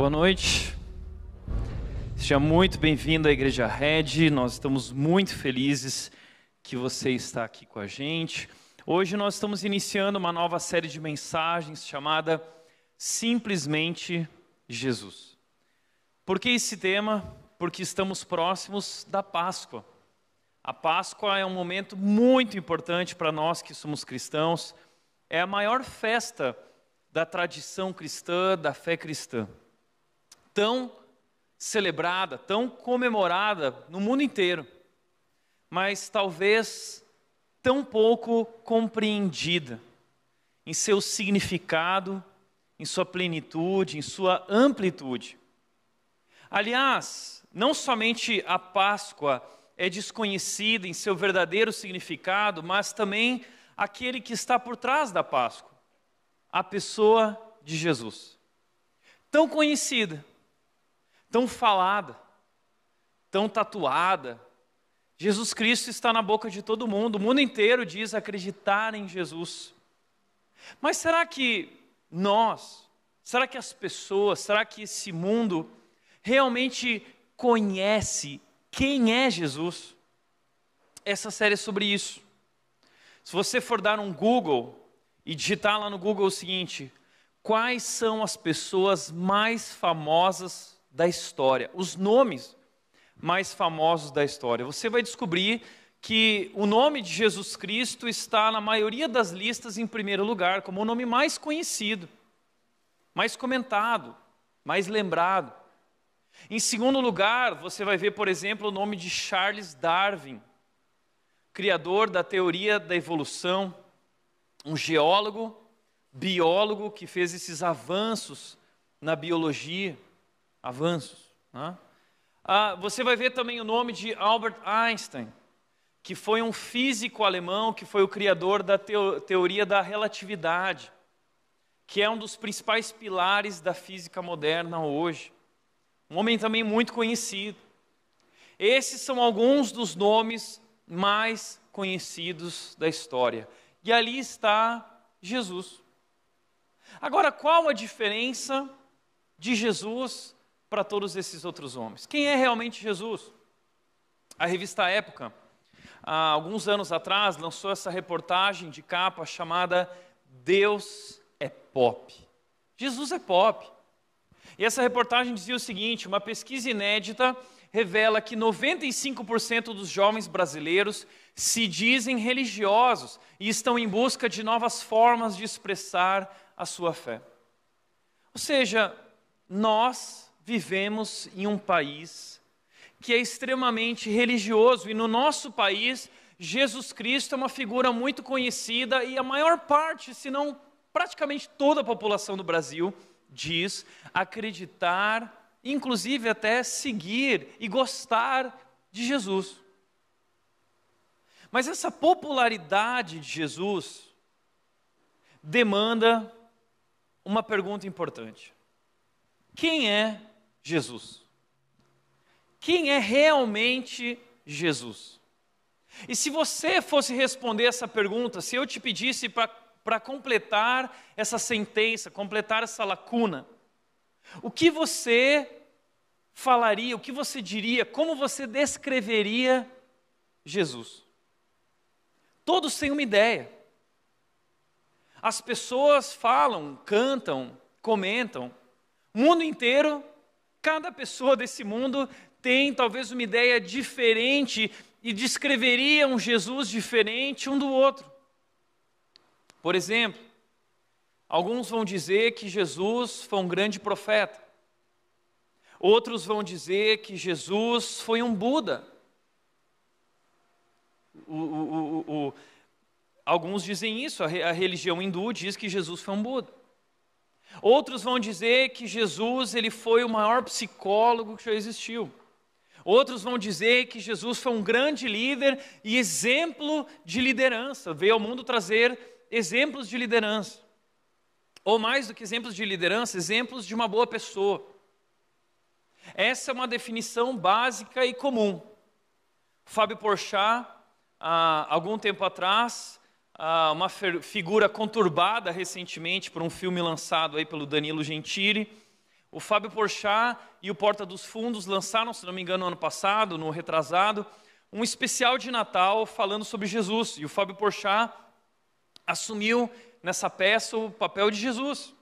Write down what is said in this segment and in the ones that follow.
Boa noite, seja muito bem-vindo à Igreja Red. Nós estamos muito felizes que você está aqui com a gente. Hoje nós estamos iniciando uma nova série de mensagens chamada Simplesmente Jesus. Por que esse tema? Porque estamos próximos da Páscoa. A Páscoa é um momento muito importante para nós que somos cristãos. É a maior festa da tradição cristã, da fé cristã. Tão celebrada, tão comemorada no mundo inteiro, mas talvez tão pouco compreendida em seu significado, em sua plenitude, em sua amplitude. Aliás, não somente a Páscoa é desconhecida em seu verdadeiro significado, mas também aquele que está por trás da Páscoa, a pessoa de Jesus. Tão conhecida, tão falada, tão tatuada. Jesus Cristo está na boca de todo mundo. O mundo inteiro diz acreditar em Jesus. Mas será que será que as pessoas, será que esse mundo realmente conhece quem é Jesus? Essa série é sobre isso. Se você for dar um Google e digitar lá no Google o seguinte: quais são as pessoas mais famosas da história, os nomes mais famosos da história, você vai descobrir que o nome de Jesus Cristo está na maioria das listas em primeiro lugar, como o nome mais conhecido, mais comentado, mais lembrado. Em segundo lugar, você vai ver, por exemplo, o nome de Charles Darwin, criador da teoria da evolução, um geólogo, biólogo que fez esses avanços na biologia. Né? Você vai ver também o nome de Albert Einstein, que foi um físico alemão, que foi o criador da teoria da relatividade, que é um dos principais pilares da física moderna hoje. Um homem também muito conhecido. Esses são alguns dos nomes mais conhecidos da história. E ali está Jesus. Agora, qual a diferença de Jesus para todos esses outros homens? Quem é realmente Jesus? A revista Época, há alguns anos atrás, lançou essa reportagem de capa chamada Deus é Pop. Jesus é pop. E essa reportagem dizia o seguinte: uma pesquisa inédita revela que 95% dos jovens brasileiros se dizem religiosos e estão em busca de novas formas de expressar a sua fé. Ou seja, nós vivemos em um país que é extremamente religioso, e no nosso país, Jesus Cristo é uma figura muito conhecida, e a maior parte, se não praticamente toda a população do Brasil, diz acreditar, inclusive até seguir e gostar de Jesus. Mas essa popularidade de Jesus demanda uma pergunta importante: quem é Jesus? Quem é realmente Jesus? E se você fosse responder essa pergunta, se eu te pedisse para completar essa sentença, completar essa lacuna, o que você falaria, o que você diria, como você descreveria Jesus? Todos têm uma ideia. As pessoas falam, cantam, comentam. O mundo inteiro, cada pessoa desse mundo tem talvez uma ideia diferente e descreveria um Jesus diferente um do outro. Por exemplo, alguns vão dizer que Jesus foi um grande profeta. Outros vão dizer que Jesus foi um Buda. Alguns dizem isso, a religião hindu diz que Jesus foi um Buda. Outros vão dizer que Jesus ele foi o maior psicólogo que já existiu. Outros vão dizer que Jesus foi um grande líder e exemplo de liderança. Veio ao mundo trazer exemplos de liderança. Ou mais do que exemplos de liderança, exemplos de uma boa pessoa. Essa é uma definição básica e comum. Fábio Porchat, há algum tempo atrás, uma figura conturbada recentemente por um filme lançado aí pelo Danilo Gentili, O Fábio Porchat e o Porta dos Fundos lançaram, se não me engano, no ano passado, no retrasado, um especial de Natal falando sobre Jesus. E o Fábio Porchat assumiu nessa peça o papel de Jesus.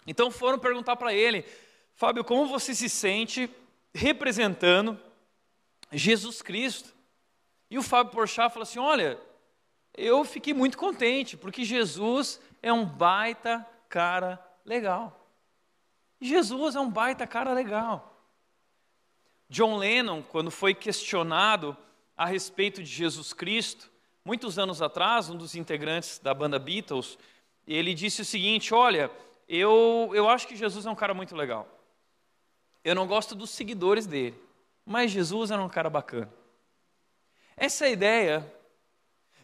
Então foram perguntar para ele: Fábio, como você se sente representando Jesus Cristo? E o Fábio Porchat falou assim: olha, eu fiquei muito contente, porque Jesus é um baita cara legal. Jesus é um baita cara legal. John Lennon, quando foi questionado a respeito de Jesus Cristo, muitos anos atrás, um dos integrantes da banda Beatles, ele disse o seguinte: olha, eu acho que Jesus é um cara muito legal. Eu não gosto dos seguidores dele, mas Jesus era um cara bacana. Essa é a ideia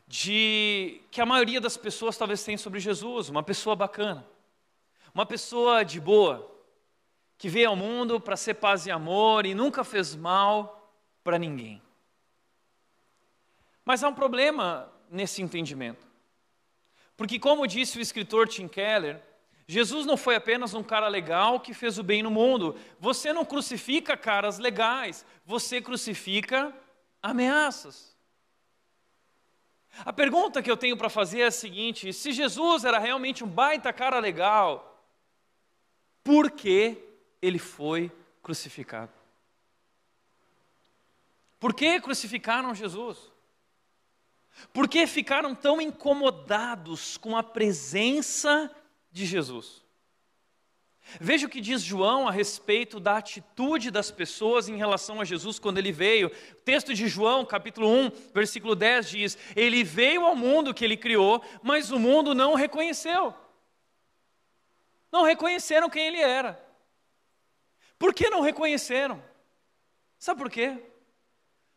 que a maioria das pessoas talvez tenha sobre Jesus, uma pessoa bacana, uma pessoa de boa, que veio ao mundo para ser paz e amor e nunca fez mal para ninguém. Mas há um problema nesse entendimento. Porque, como disse o escritor Tim Keller, Jesus não foi apenas um cara legal que fez o bem no mundo. Você não crucifica caras legais, você crucifica ameaças. A pergunta que eu tenho para fazer é a seguinte: se Jesus era realmente um baita cara legal, por que ele foi crucificado? Por que crucificaram Jesus? Por que ficaram tão incomodados com a presença de Jesus? Veja o que diz João a respeito da atitude das pessoas em relação a Jesus quando ele veio. O texto de João, capítulo 1, versículo 10 diz: ele veio ao mundo que ele criou, mas o mundo não o reconheceu. Não reconheceram quem ele era. Por que não reconheceram? Sabe por quê?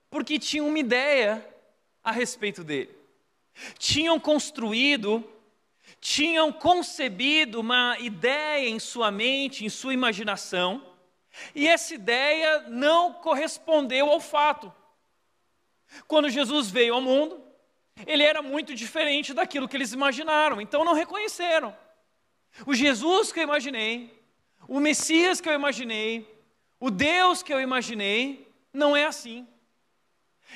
Porque tinham uma ideia a respeito dele. Tinham concebido uma ideia em sua mente, em sua imaginação, e essa ideia não correspondeu ao fato. Quando Jesus veio ao mundo, ele era muito diferente daquilo que eles imaginaram, então não reconheceram. O Jesus que eu imaginei, o Messias que eu imaginei, o Deus que eu imaginei, não é assim.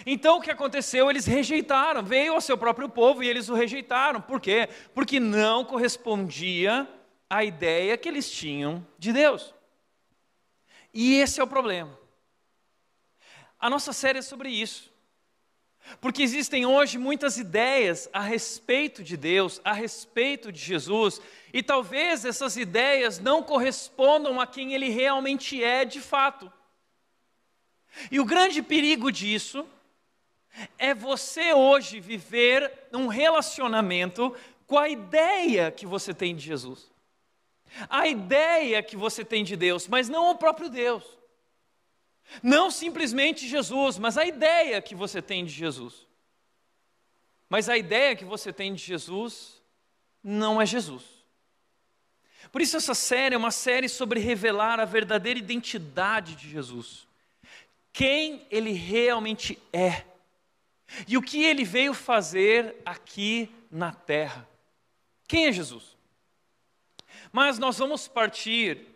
Então o que aconteceu? Eles rejeitaram, veio ao seu próprio povo e eles o rejeitaram. Por quê? Porque não correspondia à ideia que eles tinham de Deus. E esse é o problema. A nossa série é sobre isso. Porque existem hoje muitas ideias a respeito de Deus, a respeito de Jesus, e talvez essas ideias não correspondam a quem ele realmente é de fato. E o grande perigo disso é você hoje viver um relacionamento com a ideia que você tem de Jesus. A ideia que você tem de Deus, mas não o próprio Deus. Não simplesmente Jesus, mas a ideia que você tem de Jesus. Mas a ideia que você tem de Jesus não é Jesus. Por isso essa série é uma série sobre revelar a verdadeira identidade de Jesus. Quem ele realmente é. E o que ele veio fazer aqui na terra. Quem é Jesus? Mas nós vamos partir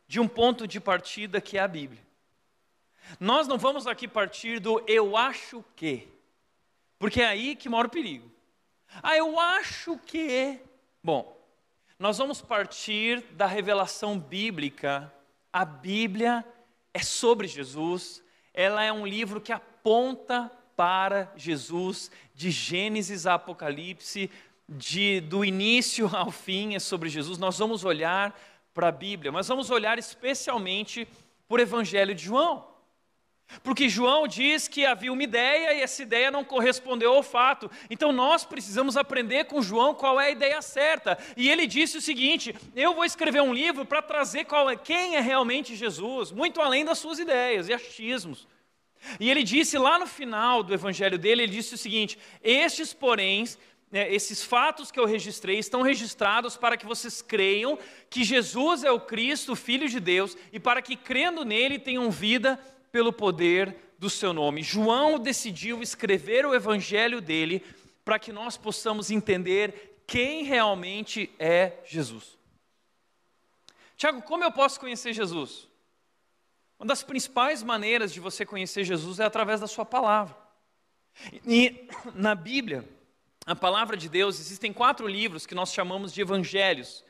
de um ponto de partida que é a Bíblia. Nós não vamos aqui partir do eu acho que, porque é aí que mora o perigo. Eu acho que... Bom, nós vamos partir da revelação bíblica. A Bíblia é sobre Jesus, ela é um livro que aponta para Jesus, de Gênesis a Apocalipse, do início ao fim é sobre Jesus. Nós vamos olhar para a Bíblia, mas vamos olhar especialmente para o Evangelho de João. Porque João diz que havia uma ideia e essa ideia não correspondeu ao fato. Então nós precisamos aprender com João qual é a ideia certa. E ele disse o seguinte: eu vou escrever um livro para trazer quem é realmente Jesus, muito além das suas ideias e achismos. E ele disse lá no final do evangelho dele, ele disse o seguinte: estes, porém, esses fatos que eu registrei estão registrados para que vocês creiam que Jesus é o Cristo, o Filho de Deus, e para que crendo nele tenham vida pelo poder do seu nome. João decidiu escrever o evangelho dele para que nós possamos entender quem realmente é Jesus. Tiago, como eu posso conhecer Jesus? Uma das principais maneiras de você conhecer Jesus é através da sua palavra. E na Bíblia, a palavra de Deus, existem 4 livros que nós chamamos de evangelhos,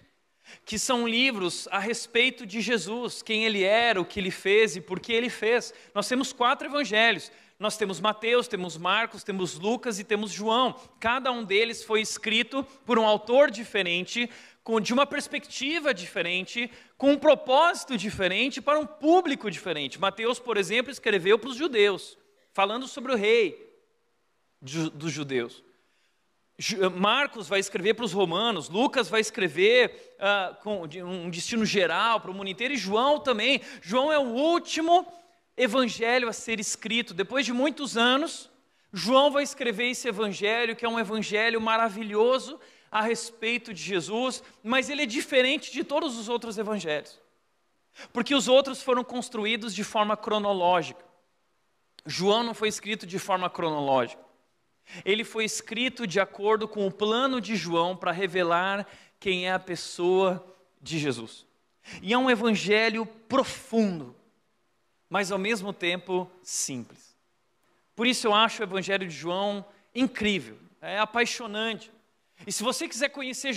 que são livros a respeito de Jesus, quem ele era, o que ele fez e por que ele fez. Nós temos 4 evangelhos. Nós temos Mateus, temos Marcos, temos Lucas e temos João. Cada um deles foi escrito por um autor diferente, de uma perspectiva diferente, com um propósito diferente, para um público diferente. Mateus, por exemplo, escreveu para os judeus, falando sobre o rei dos judeus. Marcos vai escrever para os romanos, Lucas vai escrever com um destino geral para o mundo inteiro, e João também. João é o último evangelho a ser escrito. Depois de muitos anos, João vai escrever esse evangelho, que é um evangelho maravilhoso a respeito de Jesus, mas ele é diferente de todos os outros evangelhos, porque os outros foram construídos de forma cronológica. João não foi escrito de forma cronológica. Ele foi escrito de acordo com o plano de João para revelar quem é a pessoa de Jesus. E é um evangelho profundo, mas ao mesmo tempo simples. Por isso eu acho o evangelho de João incrível, é apaixonante. E se você quiser conhecer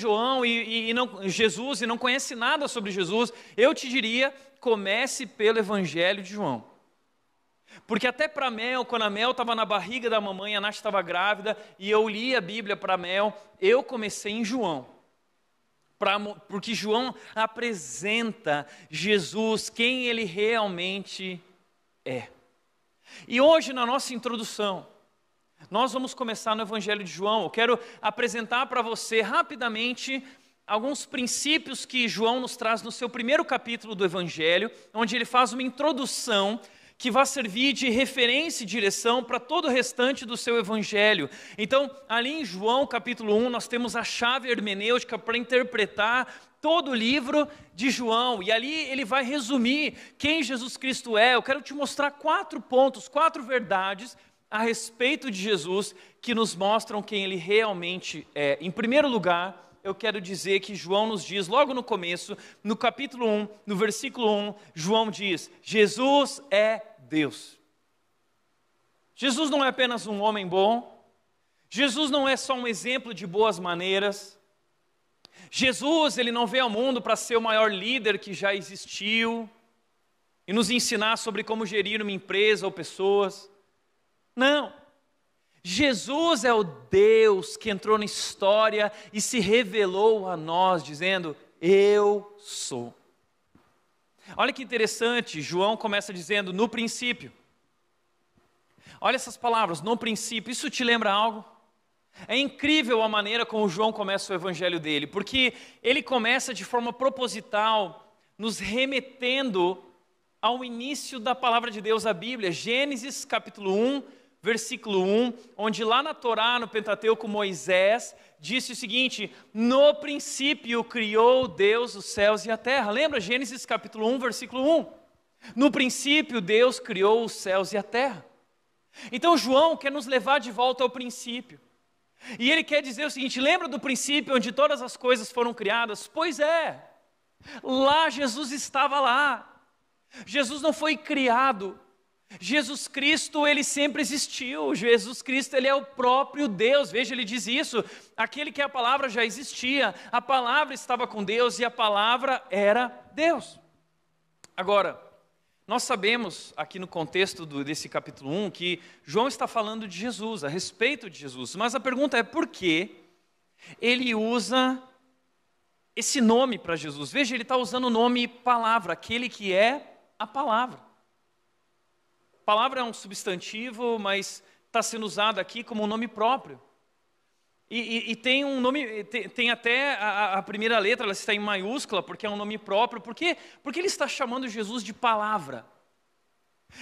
Jesus e não conhece nada sobre Jesus, eu te diria, comece pelo evangelho de João. Porque até para Mel, quando a Mel estava na barriga da mamãe, a Nath estava grávida, e eu li a Bíblia para Mel, eu comecei em João. Porque João apresenta Jesus, quem ele realmente é. E hoje, na nossa introdução, nós vamos começar no Evangelho de João. Eu quero apresentar para você rapidamente alguns princípios que João nos traz no seu primeiro capítulo do Evangelho, onde ele faz uma introdução que vai servir de referência e direção para todo o restante do seu evangelho. Então, ali em João capítulo 1, nós temos a chave hermenêutica para interpretar todo o livro de João. E ali ele vai resumir quem Jesus Cristo é. Eu quero te mostrar 4 pontos, 4 verdades a respeito de Jesus que nos mostram quem ele realmente é. Em primeiro lugar, eu quero dizer que João nos diz, logo no começo, no capítulo 1, no versículo 1, João diz: Jesus é Deus. Jesus não é apenas um homem bom, Jesus não é só um exemplo de boas maneiras, Jesus, ele não veio ao mundo para ser o maior líder que já existiu e nos ensinar sobre como gerir uma empresa ou pessoas. Não. Jesus é o Deus que entrou na história e se revelou a nós, dizendo: eu sou. Olha que interessante, João começa dizendo: no princípio. Olha essas palavras, no princípio. Isso te lembra algo? É incrível a maneira como João começa o evangelho dele, porque ele começa de forma proposital, nos remetendo ao início da palavra de Deus, a Bíblia. Gênesis capítulo 1, versículo 1, onde lá na Torá, no Pentateuco, Moisés disse o seguinte: no princípio criou Deus os céus e a terra. Lembra? Gênesis capítulo 1, versículo 1. No princípio Deus criou os céus e a terra. Então João quer nos levar de volta ao princípio. E ele quer dizer o seguinte: lembra do princípio onde todas as coisas foram criadas? Pois é, lá Jesus estava lá. Jesus não foi criado. Jesus Cristo, ele sempre existiu. Jesus Cristo, ele é o próprio Deus. Veja, ele diz isso: aquele que a palavra já existia, a palavra estava com Deus e a palavra era Deus. Agora, nós sabemos aqui no contexto desse capítulo 1 que João está falando de Jesus, a respeito de Jesus. Mas a pergunta é: por que ele usa esse nome para Jesus? Veja, ele está usando o nome palavra, aquele que é a palavra. Palavra é um substantivo, mas está sendo usado aqui como um nome próprio. E tem um nome, tem até a primeira letra, ela está em maiúscula, porque é um nome próprio. Por quê? Porque ele está chamando Jesus de palavra.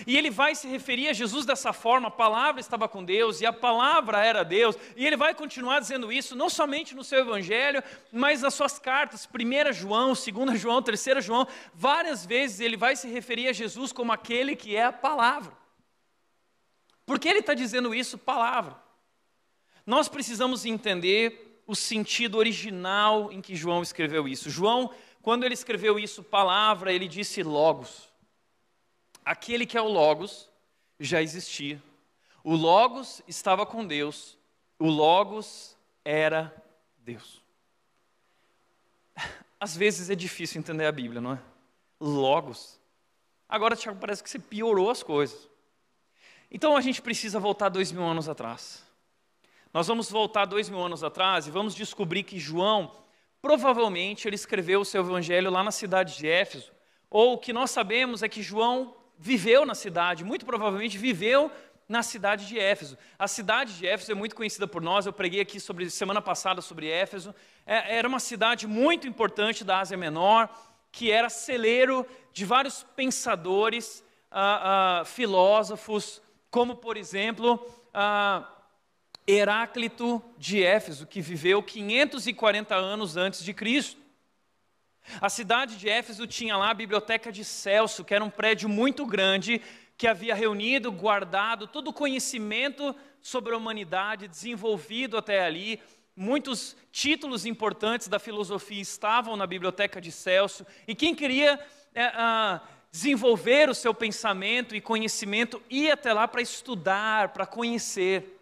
E ele vai se referir a Jesus dessa forma: a palavra estava com Deus e a palavra era Deus. E ele vai continuar dizendo isso, não somente no seu evangelho, mas nas suas cartas, 1 João, 2 João, 3 João. Várias vezes ele vai se referir a Jesus como aquele que é a palavra. Por que ele está dizendo isso, palavra? Nós precisamos entender o sentido original em que João escreveu isso. João quando ele escreveu isso, palavra, ele disse logos. Aquele que é o logos já existia. O logos estava com Deus. O logos era Deus. Às vezes é difícil entender a Bíblia, não é? Logos. Agora, Tiago, parece que você piorou as coisas. Então a gente precisa voltar 2000 anos atrás. Nós vamos voltar 2000 anos atrás e vamos descobrir que João, provavelmente, ele escreveu o seu evangelho lá na cidade de Éfeso. Ou o que nós sabemos é que João viveu na cidade, muito provavelmente viveu na cidade de Éfeso. A cidade de Éfeso é muito conhecida por nós, eu preguei aqui semana passada sobre Éfeso. Era uma cidade muito importante da Ásia Menor, que era celeiro de vários pensadores, filósofos, como por exemplo, Heráclito de Éfeso, que viveu 540 anos antes de Cristo. A cidade de Éfeso tinha lá a biblioteca de Celso, que era um prédio muito grande, que havia reunido, guardado todo o conhecimento sobre a humanidade, desenvolvido até ali. Muitos títulos importantes da filosofia estavam na biblioteca de Celso, e quem queria desenvolver o seu pensamento e conhecimento ia até lá para estudar, para conhecer.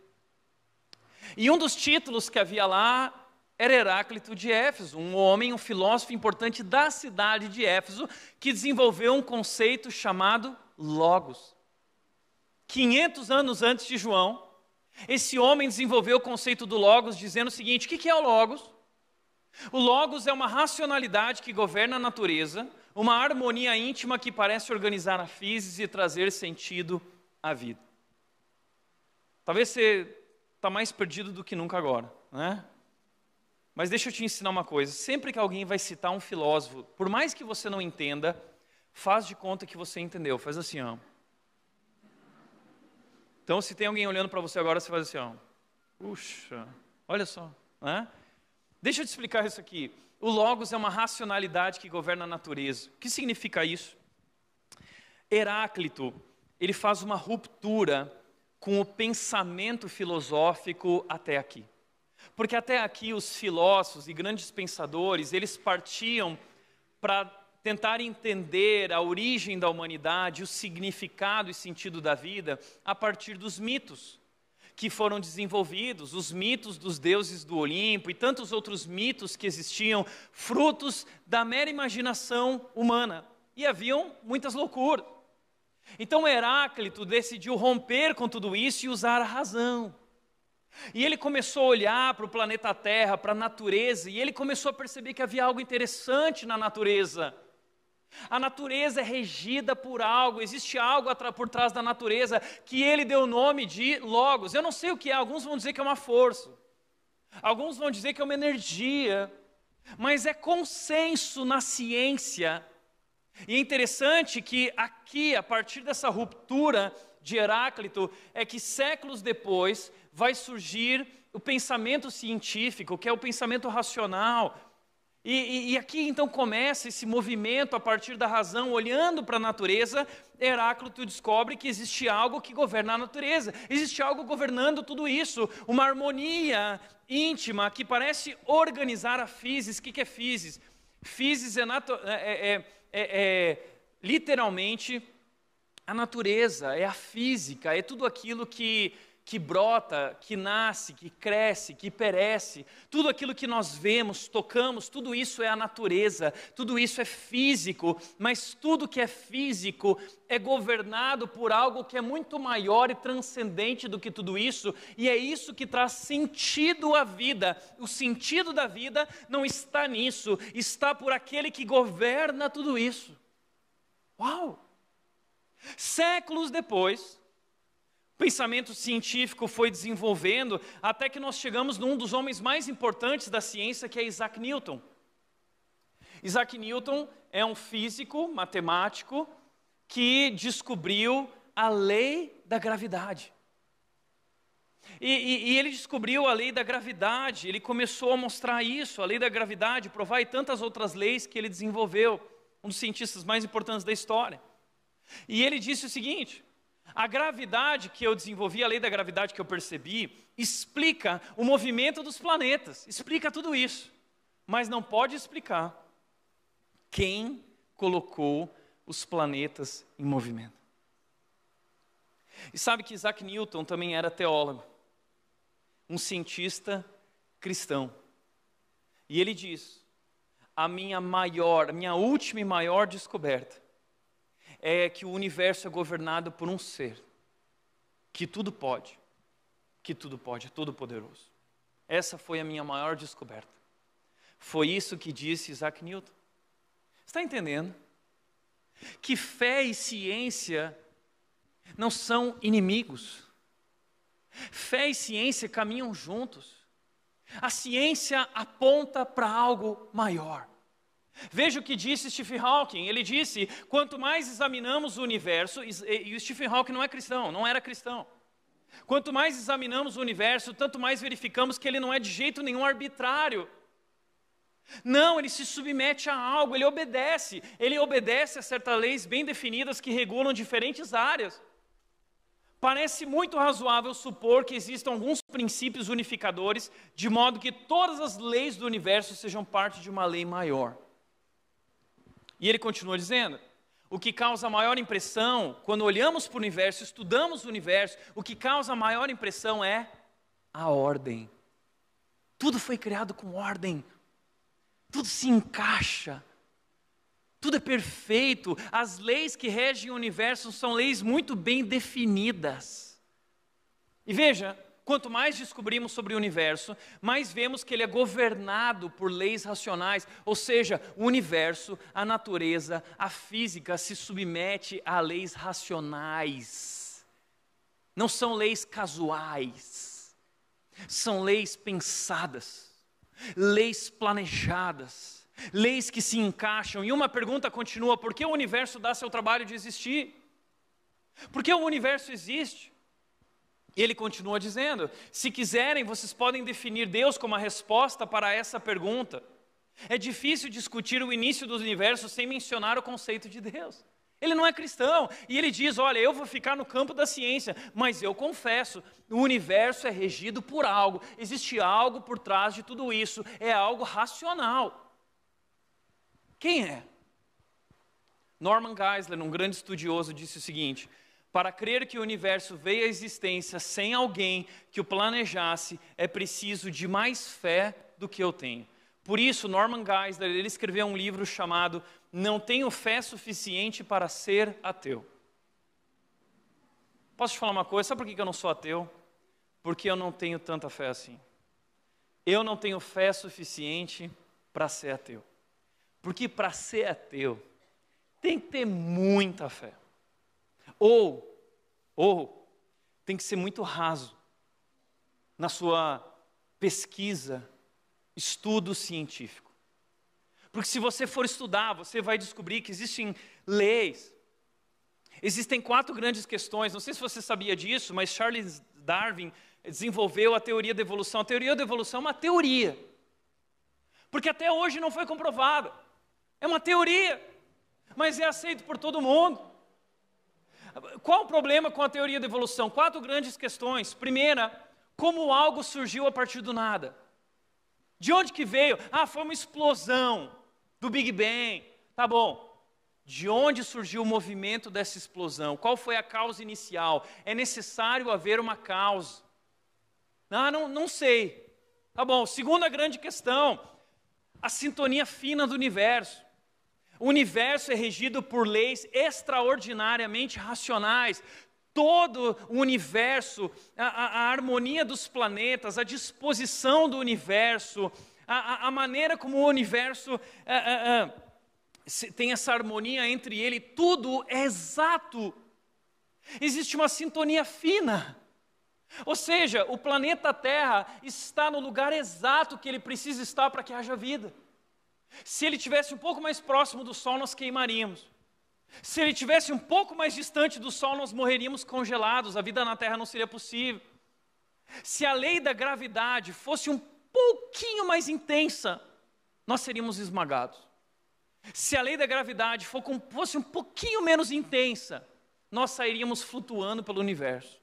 E um dos títulos que havia lá era Heráclito de Éfeso, um homem, um filósofo importante da cidade de Éfeso, que desenvolveu um conceito chamado Logos. 500 anos antes de João, esse homem desenvolveu o conceito do Logos, dizendo o seguinte: o que é o Logos? O Logos é uma racionalidade que governa a natureza, uma harmonia íntima que parece organizar a física e trazer sentido à vida. Talvez você está mais perdido do que nunca agora, né? Mas deixa eu te ensinar uma coisa, sempre que alguém vai citar um filósofo, por mais que você não entenda, faz de conta que você entendeu, faz assim, ó. Então, se tem alguém olhando para você agora, você faz assim, ó. Puxa, olha só, né? Deixa eu te explicar isso aqui. O Logos é uma racionalidade que governa a natureza. O que significa isso? Heráclito, ele faz uma ruptura com o pensamento filosófico até aqui. Porque até aqui os filósofos e grandes pensadores, eles partiam para tentar entender a origem da humanidade, o significado e sentido da vida, a partir dos mitos que foram desenvolvidos, os mitos dos deuses do Olimpo e tantos outros mitos que existiam, frutos da mera imaginação humana. E haviam muitas loucuras. Então Heráclito decidiu romper com tudo isso e usar a razão. E ele começou a olhar para o planeta Terra, para a natureza, e ele começou a perceber que havia algo interessante na natureza. A natureza é regida por algo, existe algo por trás da natureza, que ele deu o nome de Logos. Eu não sei o que é, alguns vão dizer que é uma força, alguns vão dizer que é uma energia, mas é consenso na ciência. E é interessante que aqui, a partir dessa ruptura de Heráclito, é que séculos depois vai surgir o pensamento científico, que é o pensamento racional. E aqui então começa esse movimento a partir da razão, olhando para a natureza. Heráclito descobre que existe algo que governa a natureza, existe algo governando tudo isso, uma harmonia íntima que parece organizar a física. O que é física? Física é literalmente a natureza, é a física, é tudo aquilo que brota, que nasce, que cresce, que perece, tudo aquilo que nós vemos, tocamos, tudo isso é a natureza, tudo isso é físico, mas tudo que é físico é governado por algo que é muito maior e transcendente do que tudo isso, e é isso que traz sentido à vida. O sentido da vida não está nisso, está por aquele que governa tudo isso. Uau! Séculos depois, o pensamento científico foi desenvolvendo até que nós chegamos num dos homens mais importantes da ciência, que é Isaac Newton. Isaac Newton é um físico, matemático, que descobriu a lei da gravidade. E ele descobriu a lei da gravidade, ele começou a mostrar isso, a lei da gravidade, provar e tantas outras leis que ele desenvolveu, um dos cientistas mais importantes da história. E ele disse o seguinte: a gravidade que eu desenvolvi, a lei da gravidade que eu percebi, explica o movimento dos planetas, explica tudo isso, mas não pode explicar Quem colocou os planetas em movimento? E sabe que Isaac Newton também era teólogo, um cientista cristão. E ele diz: a minha última e maior descoberta é que o universo é governado por um ser que tudo pode, é todo poderoso. Essa foi a minha maior descoberta. Foi isso que disse Isaac Newton. Está entendendo? Que fé e ciência não são inimigos. Fé e ciência caminham juntos. A ciência aponta para algo maior. Veja o que disse Stephen Hawking. Ele disse: quanto mais examinamos o universo, e o Stephen Hawking não é cristão, não era cristão. Quanto mais examinamos o universo, tanto mais verificamos que ele não é de jeito nenhum arbitrário. Não, ele se submete a algo, ele obedece a certas leis bem definidas que regulam diferentes áreas. Parece muito razoável supor que existam alguns princípios unificadores, de modo que todas as leis do universo sejam parte de uma lei maior. E ele continua dizendo: o que causa maior impressão, quando olhamos para o universo, estudamos o universo, o que causa maior impressão é a ordem. Tudo foi criado com ordem. Tudo se encaixa. Tudo é perfeito. As leis que regem o universo são leis muito bem definidas. E veja, quanto mais descobrimos sobre o universo, mais vemos que ele é governado por leis racionais. Ou seja, o universo, a natureza, a física se submete a leis racionais. Não são leis casuais. São leis pensadas, leis planejadas. Leis que se encaixam. E uma pergunta continua: por que o universo dá seu trabalho de existir? Por que o universo existe? E ele continua dizendo: se quiserem, vocês podem definir Deus como a resposta para essa pergunta. É difícil discutir o início do universo sem mencionar o conceito de Deus. Ele não é cristão, e ele diz: olha, eu vou ficar no campo da ciência, mas eu confesso, o universo é regido por algo, existe algo por trás de tudo isso, é algo racional. Quem é? Norman Geisler, um grande estudioso, disse o seguinte: para crer que o universo veio à existência sem alguém que o planejasse, é preciso de mais fé do que eu tenho. Por isso, Norman Geisler, ele escreveu um livro chamado Não Tenho Fé Suficiente para Ser Ateu. Posso te falar uma coisa? Sabe por que eu não sou ateu? Porque eu não tenho tanta fé assim. Eu não tenho fé suficiente para ser ateu. Porque para ser ateu, tem que ter muita fé. Ou tem que ser muito raso na sua pesquisa, estudo científico. Porque se você for estudar, você vai descobrir que existem leis. Existem 4 grandes questões. Não sei se você sabia disso, mas Charles Darwin desenvolveu a teoria da evolução. A teoria da evolução é uma teoria. Porque até hoje não foi comprovada. É uma teoria, mas é aceito por todo mundo. Qual o problema com a teoria da evolução? 4 grandes questões. Primeira, como algo surgiu a partir do nada? De onde que veio? Foi uma explosão do Big Bang. Tá bom. De onde surgiu o movimento dessa explosão? Qual foi a causa inicial? É necessário haver uma causa. Não sei. Tá bom. Segunda grande questão, a sintonia fina do universo. O universo é regido por leis extraordinariamente racionais. Todo o universo, a harmonia dos planetas, a disposição do universo, a maneira como o universo tem essa harmonia entre ele, tudo é exato. Existe uma sintonia fina. Ou seja, o planeta Terra está no lugar exato que ele precisa estar para que haja vida. Se ele estivesse um pouco mais próximo do Sol, nós queimaríamos. Se ele estivesse um pouco mais distante do Sol, nós morreríamos congelados, a vida na Terra não seria possível. Se a lei da gravidade fosse um pouquinho mais intensa, nós seríamos esmagados. Se a lei da gravidade fosse um pouquinho menos intensa, nós sairíamos flutuando pelo universo.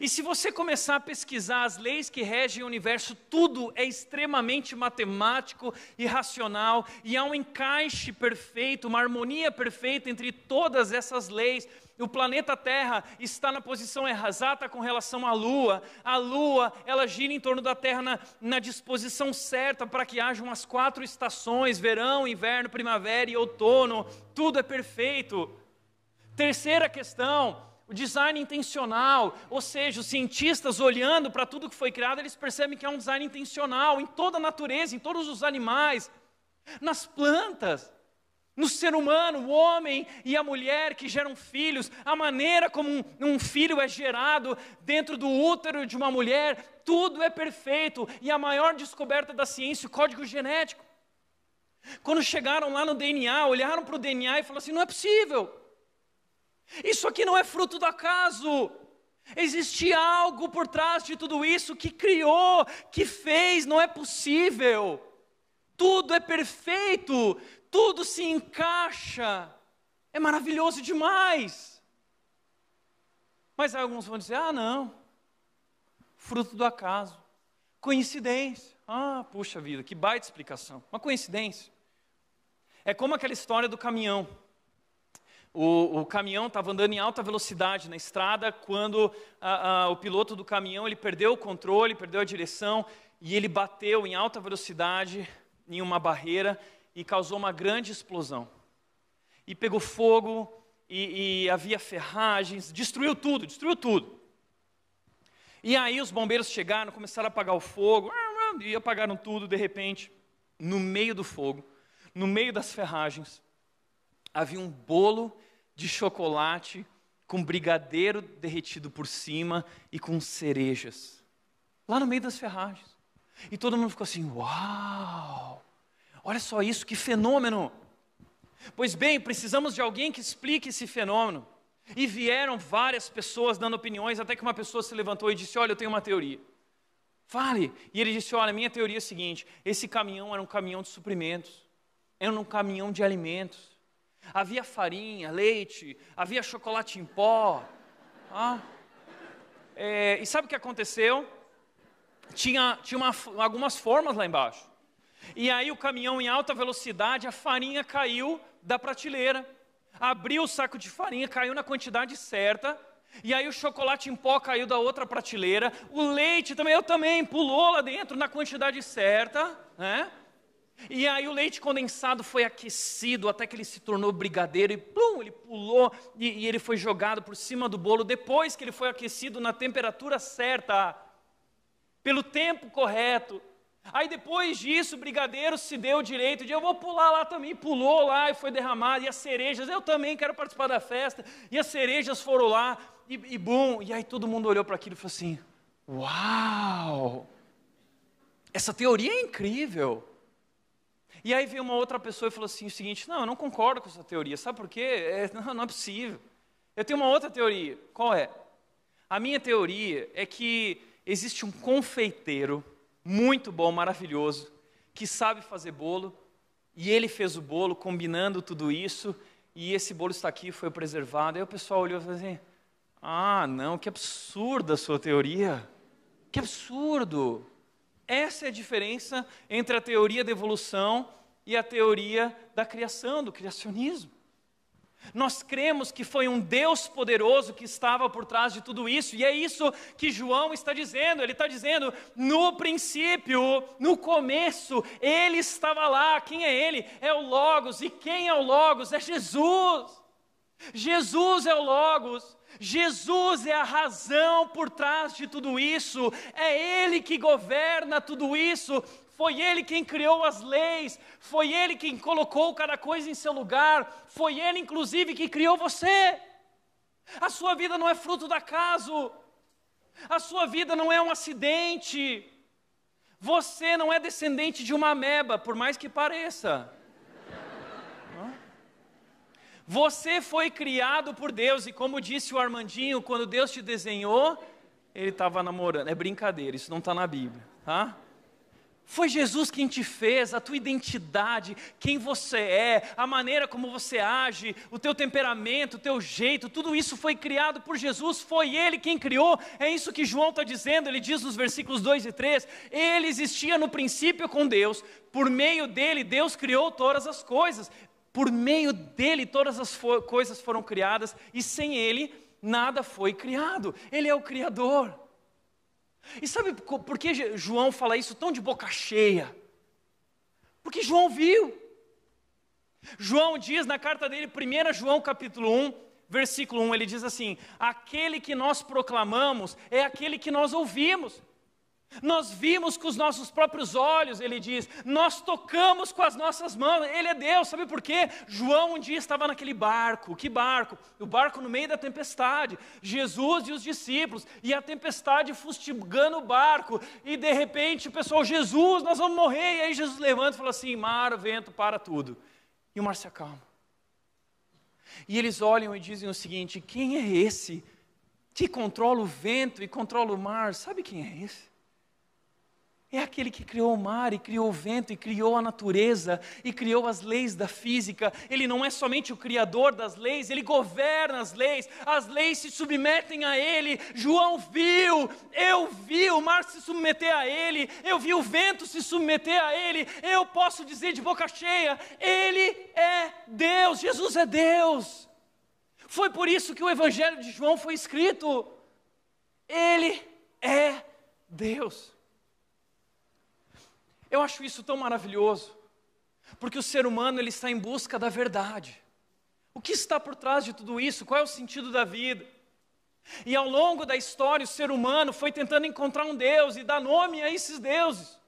E se você começar a pesquisar as leis que regem o universo, tudo é extremamente matemático e racional, e há um encaixe perfeito, uma harmonia perfeita entre todas essas leis. O planeta Terra está na posição exata com relação à Lua. A Lua, ela gira em torno da Terra na disposição certa para que hajam as 4 estações, verão, inverno, primavera e outono. Tudo é perfeito. Terceira questão, o design intencional, ou seja, os cientistas olhando para tudo que foi criado, eles percebem que é um design intencional em toda a natureza, em todos os animais, nas plantas, no ser humano, o homem e a mulher que geram filhos, a maneira como um filho é gerado dentro do útero de uma mulher, tudo é perfeito. E a maior descoberta da ciência, o código genético. Quando chegaram lá no DNA, olharam para o DNA e falaram assim, não é possível. Isso aqui não é fruto do acaso. Existe algo por trás de tudo isso que criou, que fez, não é possível. Tudo é perfeito, tudo se encaixa. É maravilhoso demais. Mas aí alguns vão dizer, não, fruto do acaso, coincidência. Puxa vida, que baita explicação, uma coincidência. É como aquela história do caminhão. O caminhão estava andando em alta velocidade na estrada, quando o piloto do caminhão ele perdeu o controle, perdeu a direção, e ele bateu em alta velocidade em uma barreira e causou uma grande explosão. E pegou fogo, e havia ferragens, destruiu tudo. E aí os bombeiros chegaram, começaram a apagar o fogo, e apagaram tudo, de repente, no meio do fogo, no meio das ferragens, havia um bolo de chocolate com brigadeiro derretido por cima e com cerejas, lá no meio das ferragens. E todo mundo ficou assim, uau, olha só isso, que fenômeno. Pois bem, precisamos de alguém que explique esse fenômeno. E vieram várias pessoas dando opiniões, até que uma pessoa se levantou e disse, olha, eu tenho uma teoria. Fale. E ele disse, olha, minha teoria é a seguinte, esse caminhão era um caminhão de suprimentos, era um caminhão de alimentos. Havia farinha, leite, havia chocolate em pó. E sabe o que aconteceu? Tinha algumas formas lá embaixo. E aí o caminhão em alta velocidade, a farinha caiu da prateleira. Abriu o saco de farinha, caiu na quantidade certa. E aí o chocolate em pó caiu da outra prateleira. O leite também pulou lá dentro na quantidade certa, né? E aí o leite condensado foi aquecido até que ele se tornou brigadeiro e plum, ele pulou e ele foi jogado por cima do bolo depois que ele foi aquecido na temperatura certa, pelo tempo correto. Aí depois disso o brigadeiro se deu o direito de eu vou pular lá também, pulou lá e foi derramado, e as cerejas, eu também quero participar da festa, e as cerejas foram lá e bum, e aí todo mundo olhou para aquilo e falou assim, uau, essa teoria é incrível. E aí veio uma outra pessoa e falou assim, o seguinte, não, eu não concordo com essa teoria, sabe por quê? Não é possível. Eu tenho uma outra teoria, qual é? A minha teoria é que existe um confeiteiro muito bom, maravilhoso, que sabe fazer bolo, e ele fez o bolo combinando tudo isso, e esse bolo está aqui, foi preservado. Aí o pessoal olhou e falou assim, não, que absurda a sua teoria, que absurdo. Essa é a diferença entre a teoria da evolução e a teoria da criação, do criacionismo. Nós cremos que foi um Deus poderoso que estava por trás de tudo isso, e é isso que João está dizendo. Ele está dizendo, no princípio, no começo, Ele estava lá. Quem é Ele? É o Logos. E quem é o Logos? É Jesus. Jesus é o Logos. Jesus é a razão por trás de tudo isso, é Ele que governa tudo isso, foi Ele quem criou as leis, foi Ele quem colocou cada coisa em seu lugar, foi Ele inclusive que criou você. A sua vida não é fruto do acaso, a sua vida não é um acidente, você não é descendente de uma ameba, por mais que pareça. Você foi criado por Deus, e como disse o Armandinho, quando Deus te desenhou, Ele estava namorando. É brincadeira, isso não está na Bíblia, tá? Foi Jesus quem te fez, a tua identidade, quem você é, a maneira como você age, o teu temperamento, o teu jeito, tudo isso foi criado por Jesus, foi Ele quem criou. É isso que João está dizendo, ele diz nos versículos 2 e 3, Ele existia no princípio com Deus, por meio dele Deus criou todas as coisas, por meio dele todas as coisas foram criadas, e sem Ele nada foi criado, Ele é o Criador. E sabe por que João fala isso tão de boca cheia? Porque João viu. João diz na carta dele, 1 João capítulo 1, versículo 1, ele diz assim: aquele que nós proclamamos é aquele que nós ouvimos. Nós vimos com os nossos próprios olhos, ele diz, nós tocamos com as nossas mãos, ele é Deus, sabe por quê? João um dia estava naquele barco, que barco? O barco no meio da tempestade, Jesus e os discípulos, e a tempestade fustigando o barco, e de repente o pessoal, Jesus, nós vamos morrer, e aí Jesus levanta e fala assim, mar, vento, para tudo, e o mar se acalma. E eles olham e dizem o seguinte, quem é esse que controla o vento e controla o mar? Sabe quem é esse? É aquele que criou o mar, e criou o vento, e criou a natureza, e criou as leis da física. Ele não é somente o criador das leis, ele governa as leis se submetem a ele. João viu, eu vi o mar se submeter a ele, eu vi o vento se submeter a ele. Eu posso dizer de boca cheia, ele é Deus, Jesus é Deus. Foi por isso que o Evangelho de João foi escrito. Ele é Deus. Eu acho isso tão maravilhoso, porque o ser humano ele está em busca da verdade. O que está por trás de tudo isso? Qual é o sentido da vida? E ao longo da história, o ser humano foi tentando encontrar um Deus e dar nome a esses deuses.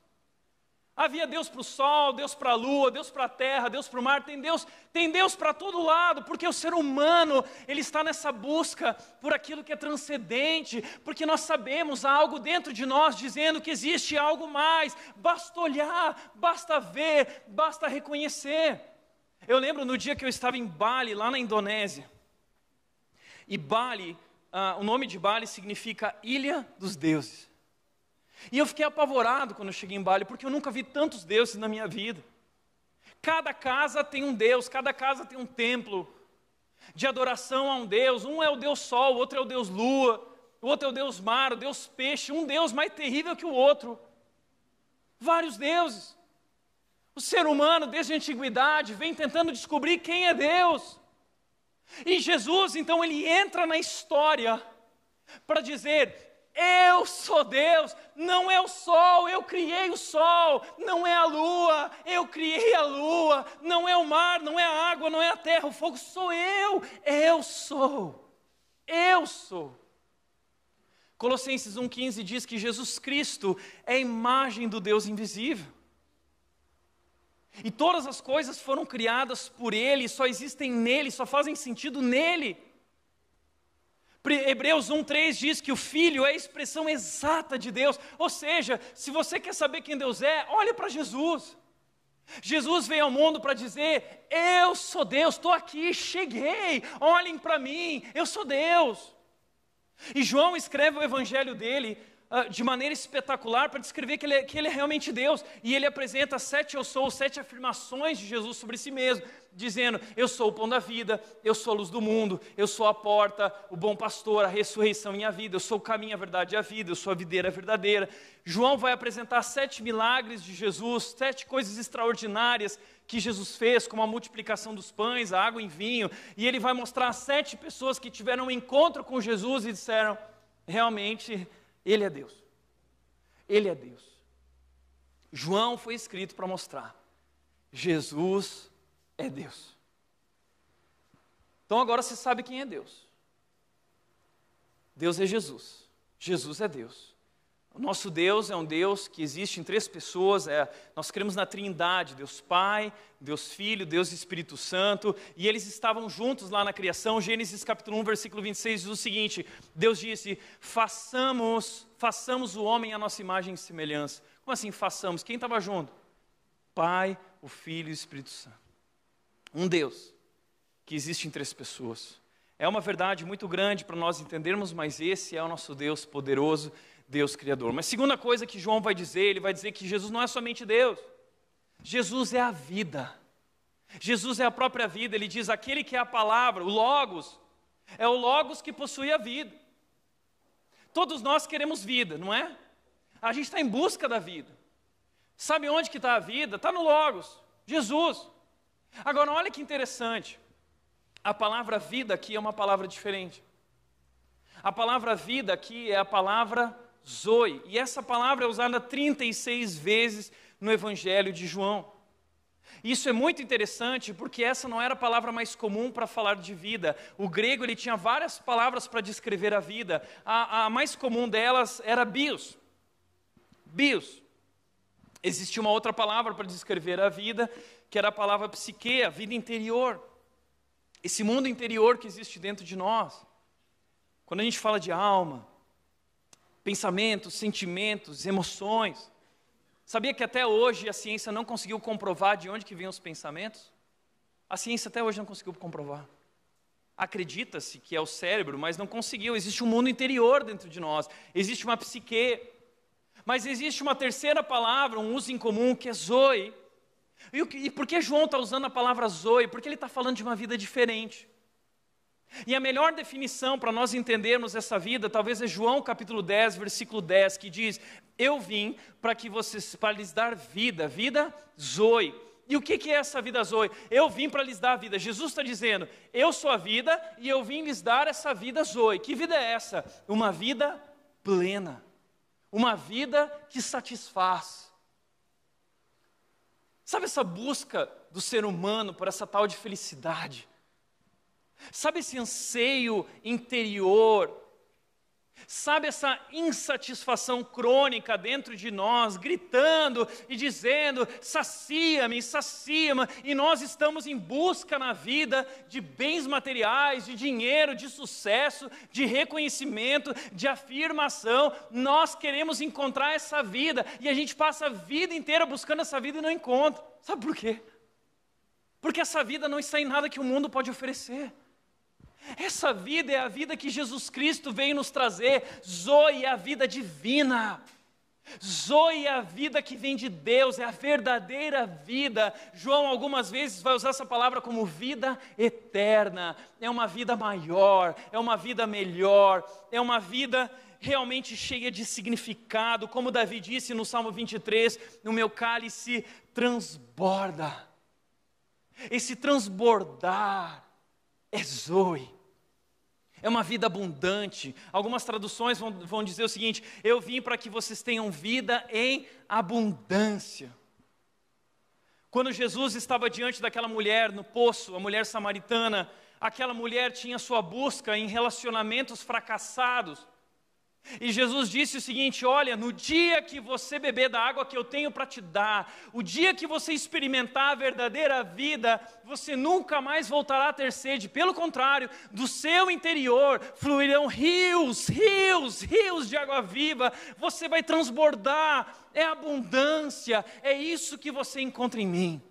Havia Deus para o sol, Deus para a lua, Deus para a terra, Deus para o mar, tem Deus para todo lado, porque o ser humano, ele está nessa busca por aquilo que é transcendente, porque nós sabemos, há algo dentro de nós dizendo que existe algo mais, basta olhar, basta ver, basta reconhecer. Eu lembro no dia que eu estava em Bali, lá na Indonésia, e Bali, o nome de Bali significa Ilha dos Deuses. E eu fiquei apavorado quando eu cheguei em Bali, porque eu nunca vi tantos deuses na minha vida. Cada casa tem um Deus, cada casa tem um templo de adoração a um Deus. Um é o Deus Sol, o outro é o Deus Lua, o outro é o Deus Mar, o Deus Peixe, um Deus mais terrível que o outro. Vários deuses. O ser humano, desde a antiguidade, vem tentando descobrir quem é Deus. E Jesus, então, ele entra na história para dizer: eu sou Deus, não é o sol, eu criei o sol, não é a lua, eu criei a lua, não é o mar, não é a água, não é a terra, o fogo, sou eu sou. Colossenses 1,15 diz que Jesus Cristo é a imagem do Deus invisível. E todas as coisas foram criadas por Ele, só existem nele, só fazem sentido nele. Hebreus 1,3 diz que o Filho é a expressão exata de Deus. Ou seja, se você quer saber quem Deus é, olhe para Jesus. Jesus veio ao mundo para dizer: eu sou Deus, estou aqui, cheguei, olhem para mim, eu sou Deus. E João escreve o evangelho dele de maneira espetacular para descrever que ele é realmente Deus. E ele apresenta 7 afirmações de Jesus sobre si mesmo, dizendo: eu sou o pão da vida, eu sou a luz do mundo, eu sou a porta, o bom pastor, a ressurreição e a vida, eu sou o caminho, a verdade e a vida, eu sou a videira verdadeira. João vai apresentar 7 milagres de Jesus, 7 coisas extraordinárias que Jesus fez, como a multiplicação dos pães, a água em vinho, e ele vai mostrar 7 pessoas que tiveram um encontro com Jesus e disseram: realmente, Ele é Deus. Ele é Deus. João foi escrito para mostrar: Jesus é Deus. Então agora você sabe quem é Deus. Deus é Jesus. Jesus é Deus. O nosso Deus é um Deus que existe em 3 pessoas, nós cremos na Trindade, Deus Pai, Deus Filho, Deus Espírito Santo, e eles estavam juntos lá na criação. Gênesis capítulo 1, versículo 26 diz o seguinte: Deus disse: façamos o homem à nossa imagem e semelhança. Como assim façamos? Quem estava junto? Pai, o Filho e o Espírito Santo. Um Deus que existe em 3 pessoas. É uma verdade muito grande para nós entendermos, mas esse é o nosso Deus poderoso. Deus Criador. Mas segunda coisa que João vai dizer, ele vai dizer que Jesus não é somente Deus. Jesus é a vida. Jesus é a própria vida. Ele diz, aquele que é a palavra, o Logos, é o Logos que possui a vida. Todos nós queremos vida, não é? A gente está em busca da vida. Sabe onde que está a vida? Está no Logos, Jesus. Agora, olha que interessante. A palavra vida aqui é uma palavra diferente. A palavra vida aqui é a palavra Zoe. E essa palavra é usada 36 vezes no Evangelho de João. Isso é muito interessante porque essa não era a palavra mais comum para falar de vida. O grego ele tinha várias palavras para descrever a vida. A mais comum delas era bios. Bios. Existia uma outra palavra para descrever a vida, que era a palavra psique, a vida interior. Esse mundo interior que existe dentro de nós. Quando a gente fala de alma, pensamentos, sentimentos, emoções. Sabia que até hoje a ciência não conseguiu comprovar de onde que vêm os pensamentos? A ciência até hoje não conseguiu comprovar. Acredita-se que é o cérebro, mas não conseguiu. Existe um mundo interior dentro de nós. Existe uma psique. Mas existe uma terceira palavra, um uso em comum, que é Zoe. E por que João está usando a palavra Zoe? Porque ele está falando de uma vida diferente. E a melhor definição para nós entendermos essa vida, talvez é João capítulo 10, versículo 10, que diz, eu vim para lhes dar vida, vida Zoe. E o que é essa vida Zoe? Eu vim para lhes dar a vida. Jesus está dizendo, eu sou a vida e eu vim lhes dar essa vida Zoe. Que vida é essa? Uma vida plena. Uma vida que satisfaz. Sabe essa busca do ser humano por essa tal de felicidade? Sabe esse anseio interior? Sabe essa insatisfação crônica dentro de nós, gritando e dizendo, sacia-me, sacia-me, e nós estamos em busca na vida de bens materiais, de dinheiro, de sucesso, de reconhecimento, de afirmação. Nós queremos encontrar essa vida, e a gente passa a vida inteira buscando essa vida e não encontra. Sabe por quê? Porque essa vida não está em nada que o mundo pode oferecer. Essa vida é a vida que Jesus Cristo veio nos trazer. Zoe é a vida divina. Zoe é a vida que vem de Deus, é a verdadeira vida. João algumas vezes vai usar essa palavra como vida eterna. É uma vida maior, é uma vida melhor, é uma vida realmente cheia de significado. Como Davi disse no Salmo 23, o meu cálice transborda. Esse transbordar é Zoe. É uma vida abundante. Algumas traduções vão dizer o seguinte, eu vim para que vocês tenham vida em abundância. Quando Jesus estava diante daquela mulher no poço, a mulher samaritana, aquela mulher tinha sua busca em relacionamentos fracassados. E Jesus disse o seguinte, olha, no dia que você beber da água que eu tenho para te dar, o dia que você experimentar a verdadeira vida, você nunca mais voltará a ter sede. Pelo contrário, do seu interior fluirão rios de água viva, você vai transbordar, é abundância, é isso que você encontra em mim.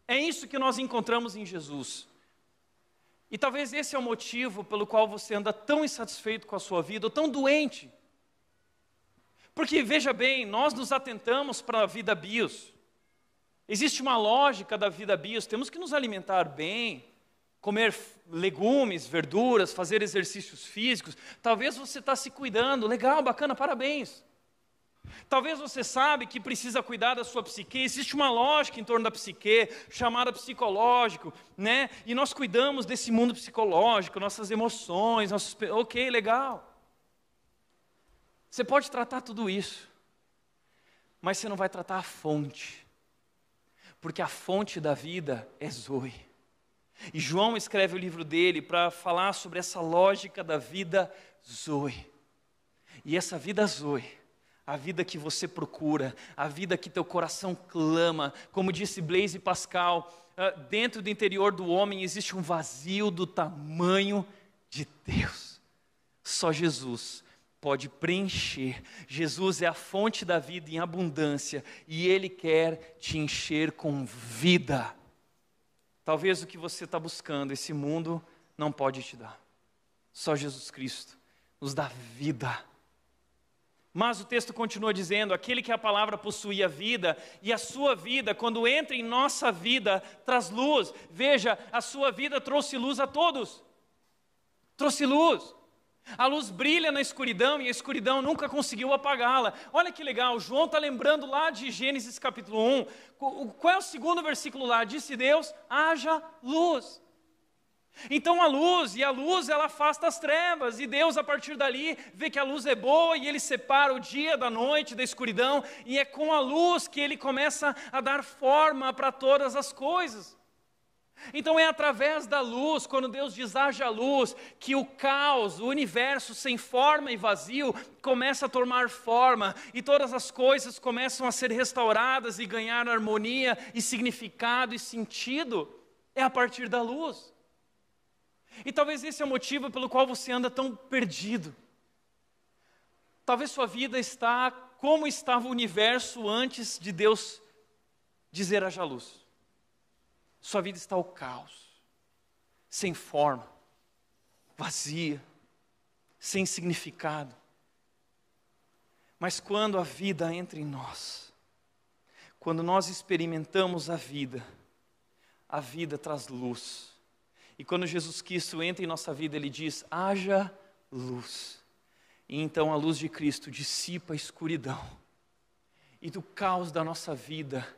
É isso que nós encontramos em Jesus. E talvez esse é o motivo pelo qual você anda tão insatisfeito com a sua vida, ou tão doente. Porque, veja bem, nós nos atentamos para a vida bios. Existe uma lógica da vida bios, temos que nos alimentar bem, comer legumes, verduras, fazer exercícios físicos. Talvez você está se cuidando, legal, bacana, parabéns. Talvez você sabe que precisa cuidar da sua psique, existe uma lógica em torno da psique, chamada psicológico, né? E nós cuidamos desse mundo psicológico, nossas emoções, ok, legal. Você pode tratar tudo isso, mas você não vai tratar a fonte, porque a fonte da vida é Zoe. E João escreve o livro dele para falar sobre essa lógica da vida Zoe. E essa vida Zoe, a vida que você procura, a vida que teu coração clama, como disse Blaise Pascal, dentro do interior do homem existe um vazio do tamanho de Deus. Só Jesus pode preencher. Jesus é a fonte da vida em abundância e Ele quer te encher com vida. Talvez o que você está buscando, esse mundo não pode te dar. Só Jesus Cristo nos dá vida. Mas o texto continua dizendo, aquele que a palavra possui a vida, e a sua vida, quando entra em nossa vida, traz luz. Veja, a sua vida trouxe luz a todos. Trouxe luz. A luz brilha na escuridão e a escuridão nunca conseguiu apagá-la. Olha que legal, João está lembrando lá de Gênesis capítulo 1. Qual é o segundo versículo lá? Disse Deus, haja luz. Então a luz ela afasta as trevas, e Deus a partir dali vê que a luz é boa e Ele separa o dia da noite, da escuridão, e é com a luz que Ele começa a dar forma para todas as coisas. Então é através da luz, quando Deus diz haja luz, que o caos, o universo sem forma e vazio começa a tomar forma, e todas as coisas começam a ser restauradas e ganhar harmonia e significado e sentido. É a partir da luz. E talvez esse é o motivo pelo qual você anda tão perdido. Talvez sua vida está como estava o universo antes de Deus dizer haja luz. Sua vida está ao caos, sem forma, vazia, sem significado. Mas quando a vida entra em nós, quando nós experimentamos a vida traz luz. E quando Jesus Cristo entra em nossa vida, Ele diz, haja luz. E então a luz de Cristo dissipa a escuridão. E do caos da nossa vida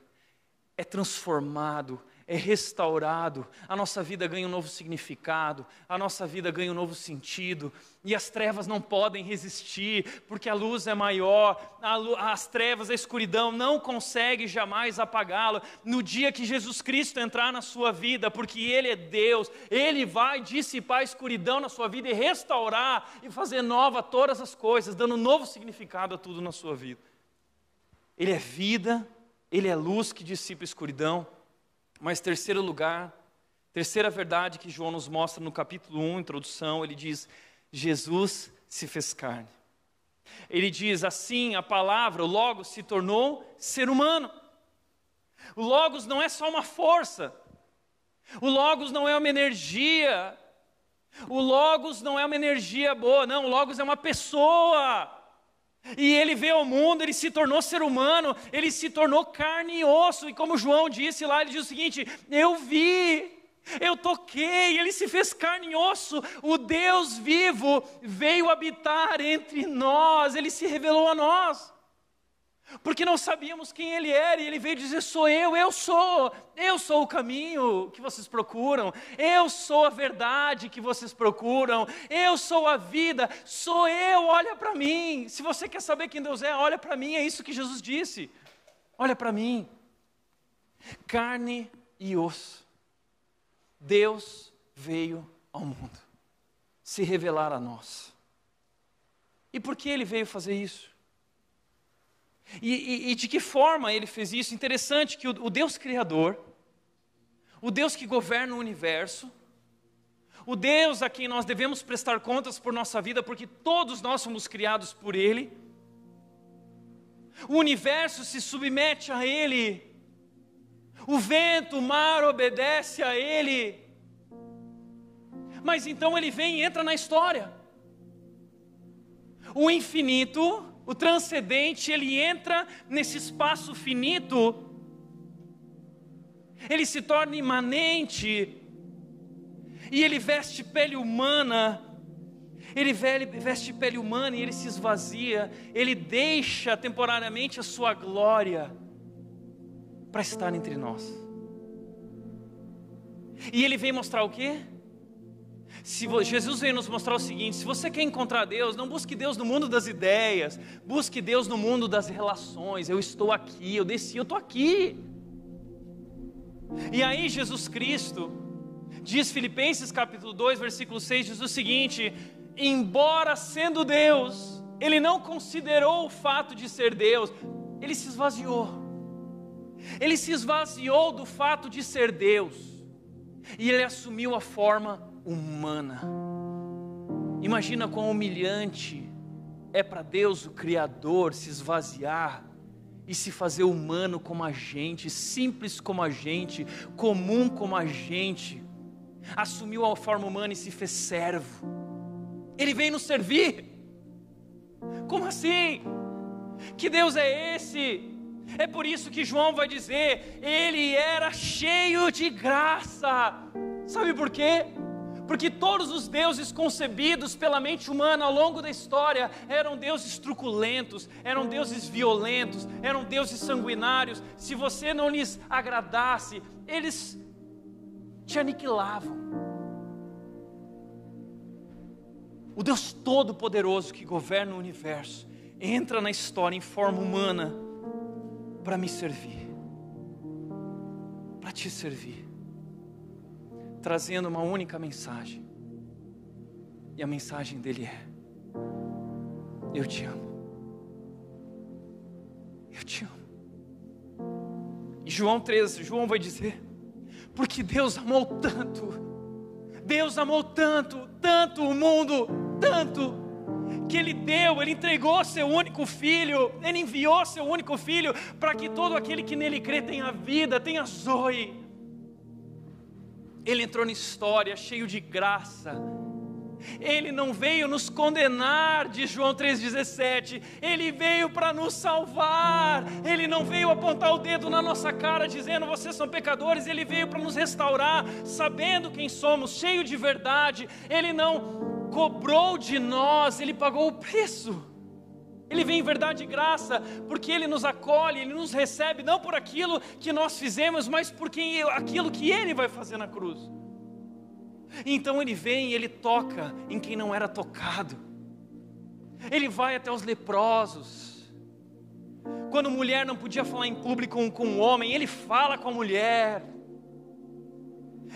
é transformado, é restaurado, a nossa vida ganha um novo significado, a nossa vida ganha um novo sentido, e as trevas não podem resistir, porque a luz é maior, as trevas, a escuridão não consegue jamais apagá-lo. No dia que Jesus Cristo entrar na sua vida, porque Ele é Deus, Ele vai dissipar a escuridão na sua vida e restaurar e fazer nova todas as coisas, dando um novo significado a tudo na sua vida. Ele é vida, Ele é luz que dissipa a escuridão. Mas terceiro lugar, terceira verdade que João nos mostra no capítulo 1, introdução, ele diz, Jesus se fez carne. Ele diz assim, a palavra, o Logos se tornou ser humano. O Logos não é só uma força, o Logos não é uma energia, o Logos não é uma energia boa, não, o Logos é uma pessoa. E Ele veio ao mundo, Ele se tornou ser humano, Ele se tornou carne e osso. E como João disse lá, ele diz o seguinte, eu vi, eu toquei, Ele se fez carne e osso. O Deus vivo veio habitar entre nós, Ele se revelou a nós. Porque não sabíamos quem Ele era, e Ele veio dizer, sou eu sou o caminho que vocês procuram, eu sou a verdade que vocês procuram, eu sou a vida, sou eu, olha para mim. Se você quer saber quem Deus é, olha para mim, é isso que Jesus disse, olha para mim. Carne e osso, Deus veio ao mundo, se revelar a nós. E por que Ele veio fazer isso? E de que forma Ele fez isso? Interessante que o Deus Criador, o Deus que governa o universo, o Deus a quem nós devemos prestar contas por nossa vida, porque todos nós somos criados por Ele, o universo se submete a Ele, o vento, o mar obedece a Ele, mas então Ele vem e entra na história. O infinito, o transcendente, Ele entra nesse espaço finito, Ele se torna imanente, e Ele veste pele humana, Ele veste pele humana e Ele se esvazia, Ele deixa temporariamente a sua glória para estar entre nós. E Ele vem mostrar o quê? Jesus veio nos mostrar o seguinte, se você quer encontrar Deus, não busque Deus no mundo das ideias, busque Deus no mundo das relações. Eu estou aqui, eu desci, eu estou aqui. E aí Jesus Cristo, diz Filipenses capítulo 2, versículo 6, diz o seguinte, embora sendo Deus, Ele não considerou o fato de ser Deus, Ele se esvaziou. Ele se esvaziou do fato de ser Deus, e Ele assumiu a forma humana. Imagina quão humilhante é para Deus, o Criador, se esvaziar e se fazer humano como a gente, simples como a gente, comum como a gente. Assumiu a forma humana e se fez servo. Ele veio nos servir. Como assim? Que Deus é esse? É por isso que João vai dizer, ele era cheio de graça. Sabe por quê? Porque todos os deuses concebidos pela mente humana ao longo da história eram deuses truculentos, eram deuses violentos, eram deuses sanguinários. Se você não lhes agradasse, eles te aniquilavam. O Deus Todo-Poderoso que governa o universo entra na história em forma humana para me servir, para te servir, trazendo uma única mensagem. E a mensagem dele é: eu te amo. Eu te amo. E João 13, João vai dizer: porque Deus amou tanto, Deus amou tanto, tanto o mundo, tanto, que Ele deu, Ele entregou seu único Filho, Ele enviou seu único Filho, para que todo aquele que nele crê tenha vida, tenha zoe. Ele entrou na história cheio de graça. Ele não veio nos condenar, diz João 3,17, Ele veio para nos salvar. Ele não veio apontar o dedo na nossa cara dizendo vocês são pecadores. Ele veio para nos restaurar, sabendo quem somos, cheio de verdade. Ele não cobrou de nós, Ele pagou o preço. Ele vem em verdade e graça, porque Ele nos acolhe, Ele nos recebe, não por aquilo que nós fizemos, mas por aquilo que Ele vai fazer na cruz. Então Ele vem e Ele toca em quem não era tocado. Ele vai até os leprosos. Quando mulher não podia falar em público com um homem, Ele fala com a mulher.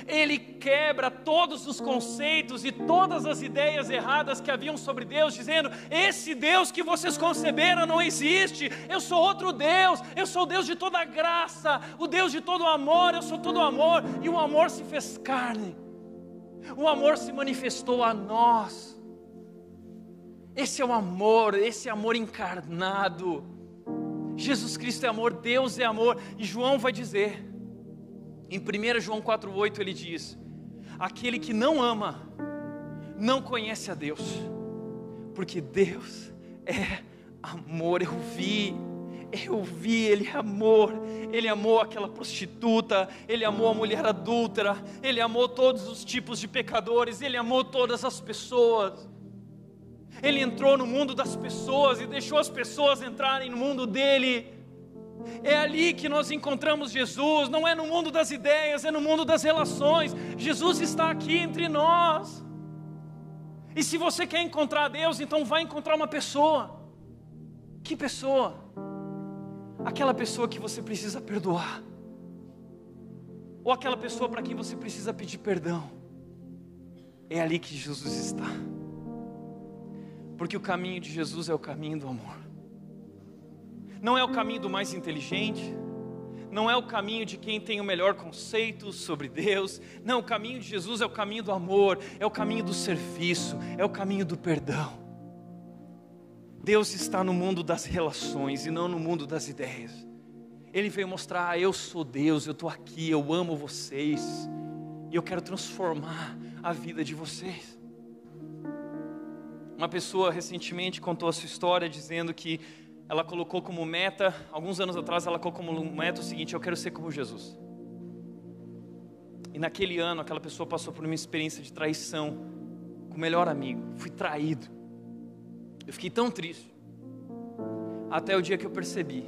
Ele quebra todos os conceitos e todas as ideias erradas que haviam sobre Deus, dizendo: esse Deus que vocês conceberam não existe. Eu sou outro Deus, eu sou o Deus de toda graça, o Deus de todo amor, eu sou todo amor. E o amor se fez carne, o amor se manifestou a nós. Esse é o amor, esse amor encarnado. Jesus Cristo é amor, Deus é amor. E João vai dizer, em 1 João 4,8 ele diz: aquele que não ama, não conhece a Deus, porque Deus é amor. Eu vi, Ele é amor. Ele amou aquela prostituta, Ele amou a mulher adúltera, Ele amou todos os tipos de pecadores, Ele amou todas as pessoas. Ele entrou no mundo das pessoas e deixou as pessoas entrarem no mundo dele. É ali que nós encontramos Jesus, não é no mundo das ideias, é no mundo das relações. Jesus está aqui entre nós. E se você quer encontrar Deus, então vai encontrar uma pessoa. Que pessoa? Aquela pessoa que você precisa perdoar, ou aquela pessoa para quem você precisa pedir perdão. É ali que Jesus está, porque o caminho de Jesus é o caminho do amor. Não é o caminho do mais inteligente, não é o caminho de quem tem o melhor conceito sobre Deus. Não, o caminho de Jesus é o caminho do amor, é o caminho do serviço, é o caminho do perdão. Deus está no mundo das relações e não no mundo das ideias. Ele veio mostrar: eu sou Deus, eu estou aqui, eu amo vocês e eu quero transformar a vida de vocês. Uma pessoa recentemente contou a sua história dizendo que ela colocou como meta, alguns anos atrás ela colocou como meta o seguinte: eu quero ser como Jesus. E naquele ano aquela pessoa passou por uma experiência de traição com o melhor amigo. Fui traído. Eu fiquei tão triste, até o dia que eu percebi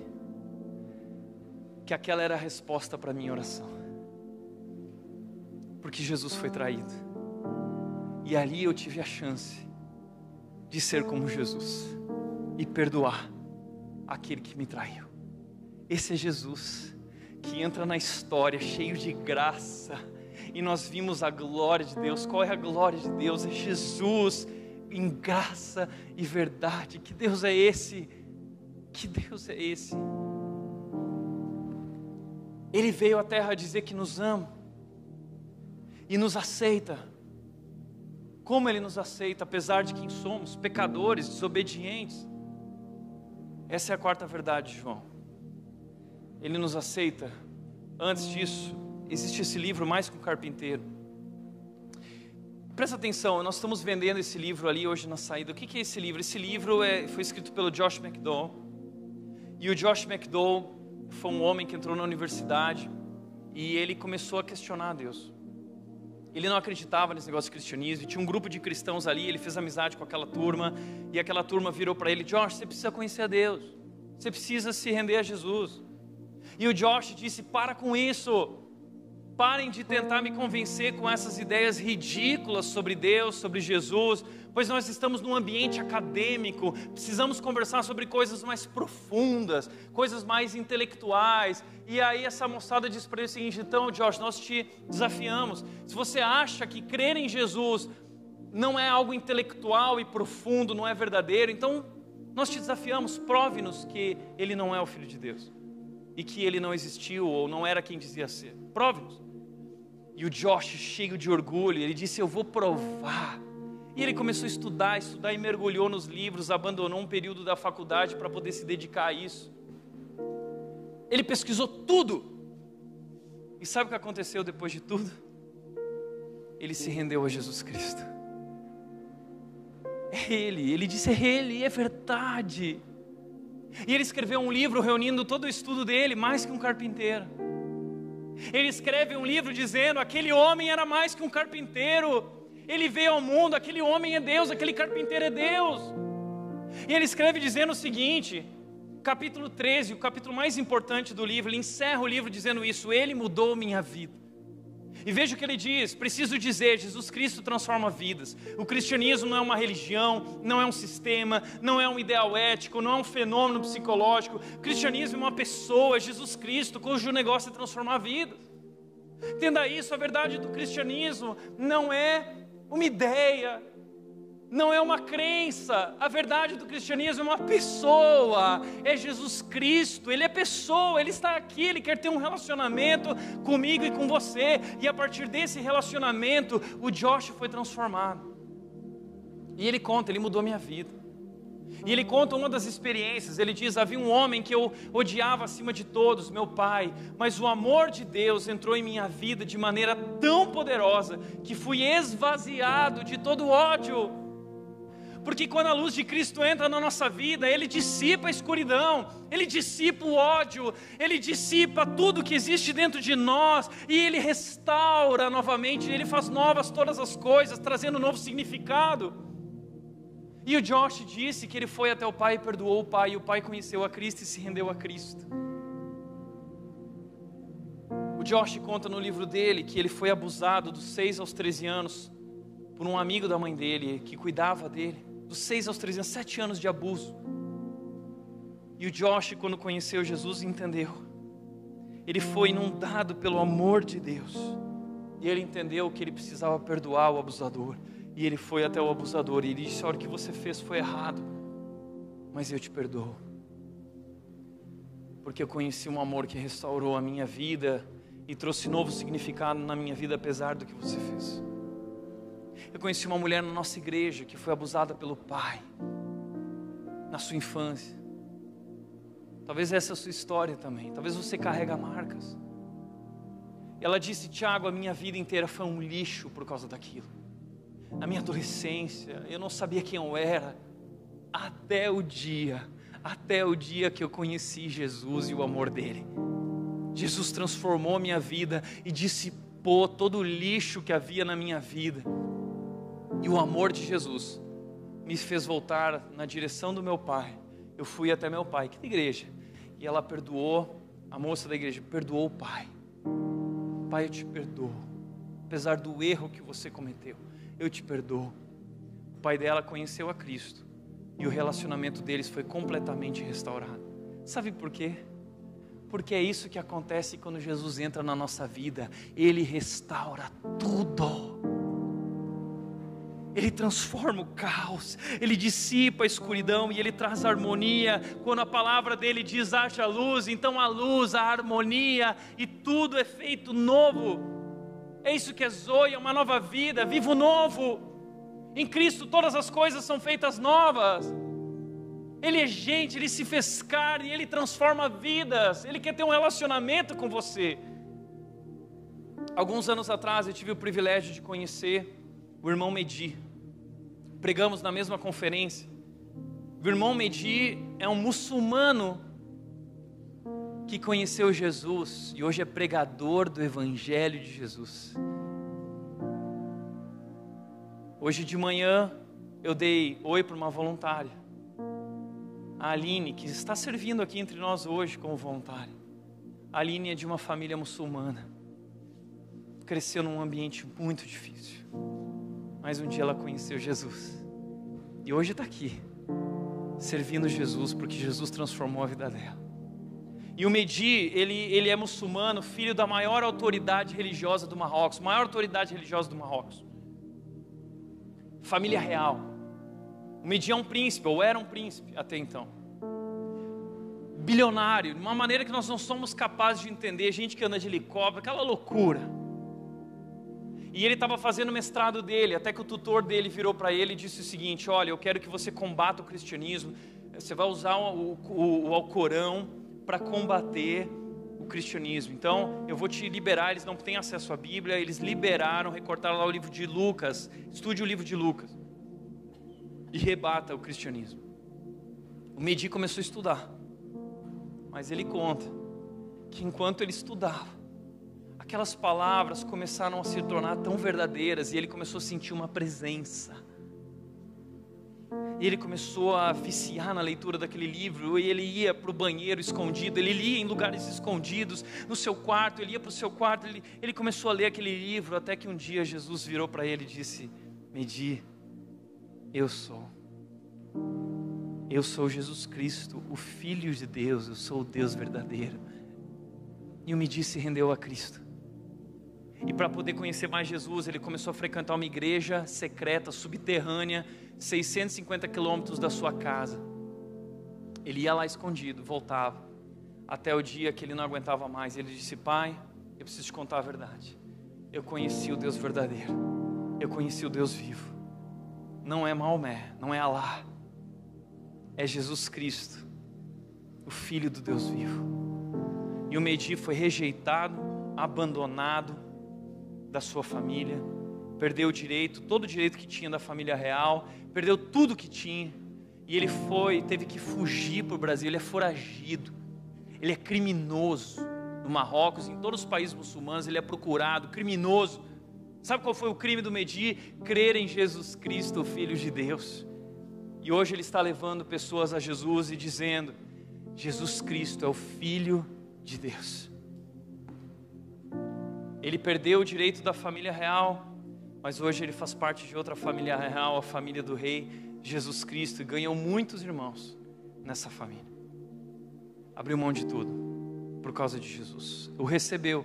que aquela era a resposta para a minha oração, porque Jesus foi traído, e ali eu tive a chance de ser como Jesus e perdoar aquele que me traiu. Esse é Jesus que entra na história cheio de graça, e nós vimos a glória de Deus. Qual é a glória de Deus? É Jesus em graça e verdade. Que Deus é esse? Que Deus é esse? Ele veio à terra dizer que nos ama e nos aceita. Como Ele nos aceita, apesar de quem somos, pecadores, desobedientes. Essa é a quarta verdade de João. Ele nos aceita. Antes disso, existe esse livro, Mais que um Carpinteiro. Presta atenção, nós estamos vendendo esse livro ali hoje na saída. O que é esse livro? Esse livro foi escrito pelo Josh McDowell. E o Josh McDowell foi um homem que entrou na universidade e ele começou a questionar Deus. Ele não acreditava nesse negócio de cristianismo, e tinha um grupo de cristãos ali, ele fez amizade com aquela turma, e aquela turma virou para ele: Josh, você precisa conhecer a Deus, você precisa se render a Jesus. E o Josh disse: para com isso, parem de tentar me convencer com essas ideias ridículas sobre Deus, sobre Jesus, pois nós estamos num ambiente acadêmico, precisamos conversar sobre coisas mais profundas, coisas mais intelectuais. E aí essa moçada disse para ele o seguinte: então, Josh, nós te desafiamos, se você acha que crer em Jesus não é algo intelectual e profundo, não é verdadeiro, então nós te desafiamos, prove-nos que Ele não é o Filho de Deus, e que Ele não existiu, ou não era quem dizia ser, prove-nos. E o Josh, cheio de orgulho, ele disse: eu vou provar. E ele começou a estudar e mergulhou nos livros, abandonou um período da faculdade para poder se dedicar a isso. Ele pesquisou tudo. E sabe o que aconteceu depois de tudo? Ele se rendeu a Jesus Cristo. Ele disse: é Ele, é verdade. E ele escreveu um livro reunindo todo o estudo dele, mais que um carpinteiro. Ele escreve um livro dizendo: aquele homem era mais que um carpinteiro, ele veio ao mundo, aquele homem é Deus, aquele carpinteiro é Deus. E ele escreve dizendo o seguinte, capítulo 13, o capítulo mais importante do livro, ele encerra o livro dizendo isso: ele mudou minha vida. E veja o que ele diz: preciso dizer, Jesus Cristo transforma vidas. O cristianismo não é uma religião, não é um sistema, não é um ideal ético, não é um fenômeno psicológico. O cristianismo é uma pessoa, Jesus Cristo, cujo negócio é transformar vidas. Entenda isso, a verdade do cristianismo não é uma ideia, não é uma crença. A verdade do cristianismo é uma pessoa, é Jesus Cristo. Ele é pessoa, Ele está aqui, Ele quer ter um relacionamento comigo e com você. E a partir desse relacionamento, o Josh foi transformado. E ele conta: ele mudou minha vida. E ele conta uma das experiências. Ele diz: havia um homem que eu odiava acima de todos, meu pai, mas o amor de Deus entrou em minha vida de maneira tão poderosa que fui esvaziado de todo o ódio. Porque quando a luz de Cristo entra na nossa vida, Ele dissipa a escuridão, Ele dissipa o ódio, Ele dissipa tudo que existe dentro de nós, e Ele restaura novamente, Ele faz novas todas as coisas, trazendo um novo significado. E o Josh disse que ele foi até o pai e perdoou o pai, e o pai conheceu a Cristo e se rendeu a Cristo. O Josh conta no livro dele que ele foi abusado dos 6 aos 13 anos por um amigo da mãe dele, que cuidava dele, dos 6 aos 13 anos, 7 anos de abuso. E o Josh, quando conheceu Jesus, entendeu. Ele foi inundado pelo amor de Deus, e ele entendeu que ele precisava perdoar o abusador. E ele foi até o abusador e ele disse: olha, o que você fez foi errado, mas eu te perdoo, porque eu conheci um amor que restaurou a minha vida e trouxe novo significado na minha vida, apesar do que você fez. Eu conheci uma mulher na nossa igreja que foi abusada pelo pai na sua infância. Talvez essa é a sua história também, talvez você carrega marcas. E ela disse: Tiago, a minha vida inteira foi um lixo por causa daquilo. Na minha adolescência, eu não sabia quem eu era, até o dia que eu conheci Jesus e o amor dele. Jesus transformou minha vida e dissipou todo o lixo que havia na minha vida. E o amor de Jesus me fez voltar na direção do meu pai. Eu fui até meu pai, que da igreja, e ela perdoou, a moça da igreja perdoou o pai. Pai, eu te perdoo, apesar do erro que você cometeu, eu te perdoo. O pai dela conheceu a Cristo e o relacionamento deles foi completamente restaurado. Sabe por quê? Porque é isso que acontece quando Jesus entra na nossa vida. Ele restaura tudo. Ele transforma o caos, Ele dissipa a escuridão e Ele traz harmonia. Quando a palavra dele diz haja luz, então a luz, a harmonia e tudo é feito novo. É isso que é Zoe, é uma nova vida, vivo novo. Em Cristo todas as coisas são feitas novas. Ele é gente, Ele se fez carne, Ele transforma vidas. Ele quer ter um relacionamento com você. Alguns anos atrás eu tive o privilégio de conhecer o irmão Medi. Pregamos na mesma conferência. O irmão Medi é um muçulmano que conheceu Jesus e hoje é pregador do Evangelho de Jesus. Hoje de manhã eu dei oi para uma voluntária, a Aline, que está servindo aqui entre nós hoje como voluntária. A Aline é de uma família muçulmana, cresceu num ambiente muito difícil, mas um dia ela conheceu Jesus e hoje está aqui, servindo Jesus, porque Jesus transformou a vida dela. E o Mehdi, ele é muçulmano, filho da maior autoridade religiosa do Marrocos, maior autoridade religiosa do Marrocos, família real. O Mehdi é um príncipe, ou era um príncipe até então, bilionário, de uma maneira que nós não somos capazes de entender, gente que anda de helicóptero, aquela loucura. E ele estava fazendo o mestrado dele, até que o tutor dele virou para ele e disse o seguinte: olha, eu quero que você combata o cristianismo, você vai usar o Alcorão para combater o cristianismo. Então, eu vou te liberar. Eles não têm acesso à Bíblia, eles liberaram, recortaram lá o livro de Lucas. Estude o livro de Lucas e rebata o cristianismo. O Mehdi começou a estudar, mas ele conta que enquanto ele estudava, aquelas palavras começaram a se tornar tão verdadeiras, e ele começou a sentir uma presença. E ele começou a viciar na leitura daquele livro, e ele ia para o banheiro escondido, ele lia em lugares escondidos, no seu quarto, ele ia para o seu quarto, ele começou a ler aquele livro, até que um dia Jesus virou para ele e disse: Mehdi, eu sou Jesus Cristo, o Filho de Deus, eu sou o Deus verdadeiro. E o Mehdi se rendeu a Cristo. E para poder conhecer mais Jesus, ele começou a frequentar uma igreja secreta, subterrânea, 650 quilômetros da sua casa. Ele ia lá escondido, voltava, até o dia que ele não aguentava mais. Ele disse: pai, eu preciso te contar a verdade. Eu conheci o Deus verdadeiro, eu conheci o Deus vivo. Não é Maomé, não é Alá, é Jesus Cristo, o Filho do Deus vivo. E o Mehdi foi rejeitado, abandonado da sua família, perdeu o direito, todo o direito que tinha da família real, perdeu tudo que tinha, e ele teve que fugir para o Brasil. Ele é foragido, ele é criminoso no Marrocos, em todos os países muçulmanos ele é procurado, criminoso. Sabe qual foi o crime do Mehdi? Crer em Jesus Cristo, o Filho de Deus. E hoje ele está levando pessoas a Jesus e dizendo: Jesus Cristo é o Filho de Deus. Ele perdeu o direito da família real, mas hoje ele faz parte de outra família real, a família do Rei Jesus Cristo, e ganhou muitos irmãos nessa família. Abriu mão de tudo por causa de Jesus. O recebeu,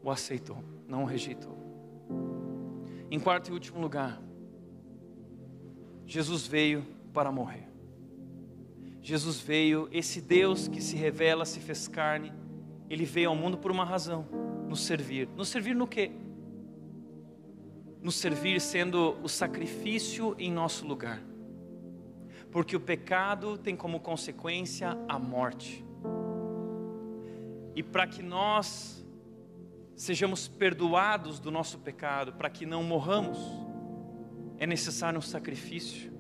o aceitou, não o rejeitou. Em quarto e último lugar, Jesus veio para morrer. Jesus veio, esse Deus que se revela, se fez carne, ele veio ao mundo por uma razão: nos servir. Nos servir no quê? Nos servir sendo o sacrifício em nosso lugar. Porque o pecado tem como consequência a morte. E para que nós sejamos perdoados do nosso pecado, para que não morramos, é necessário um sacrifício.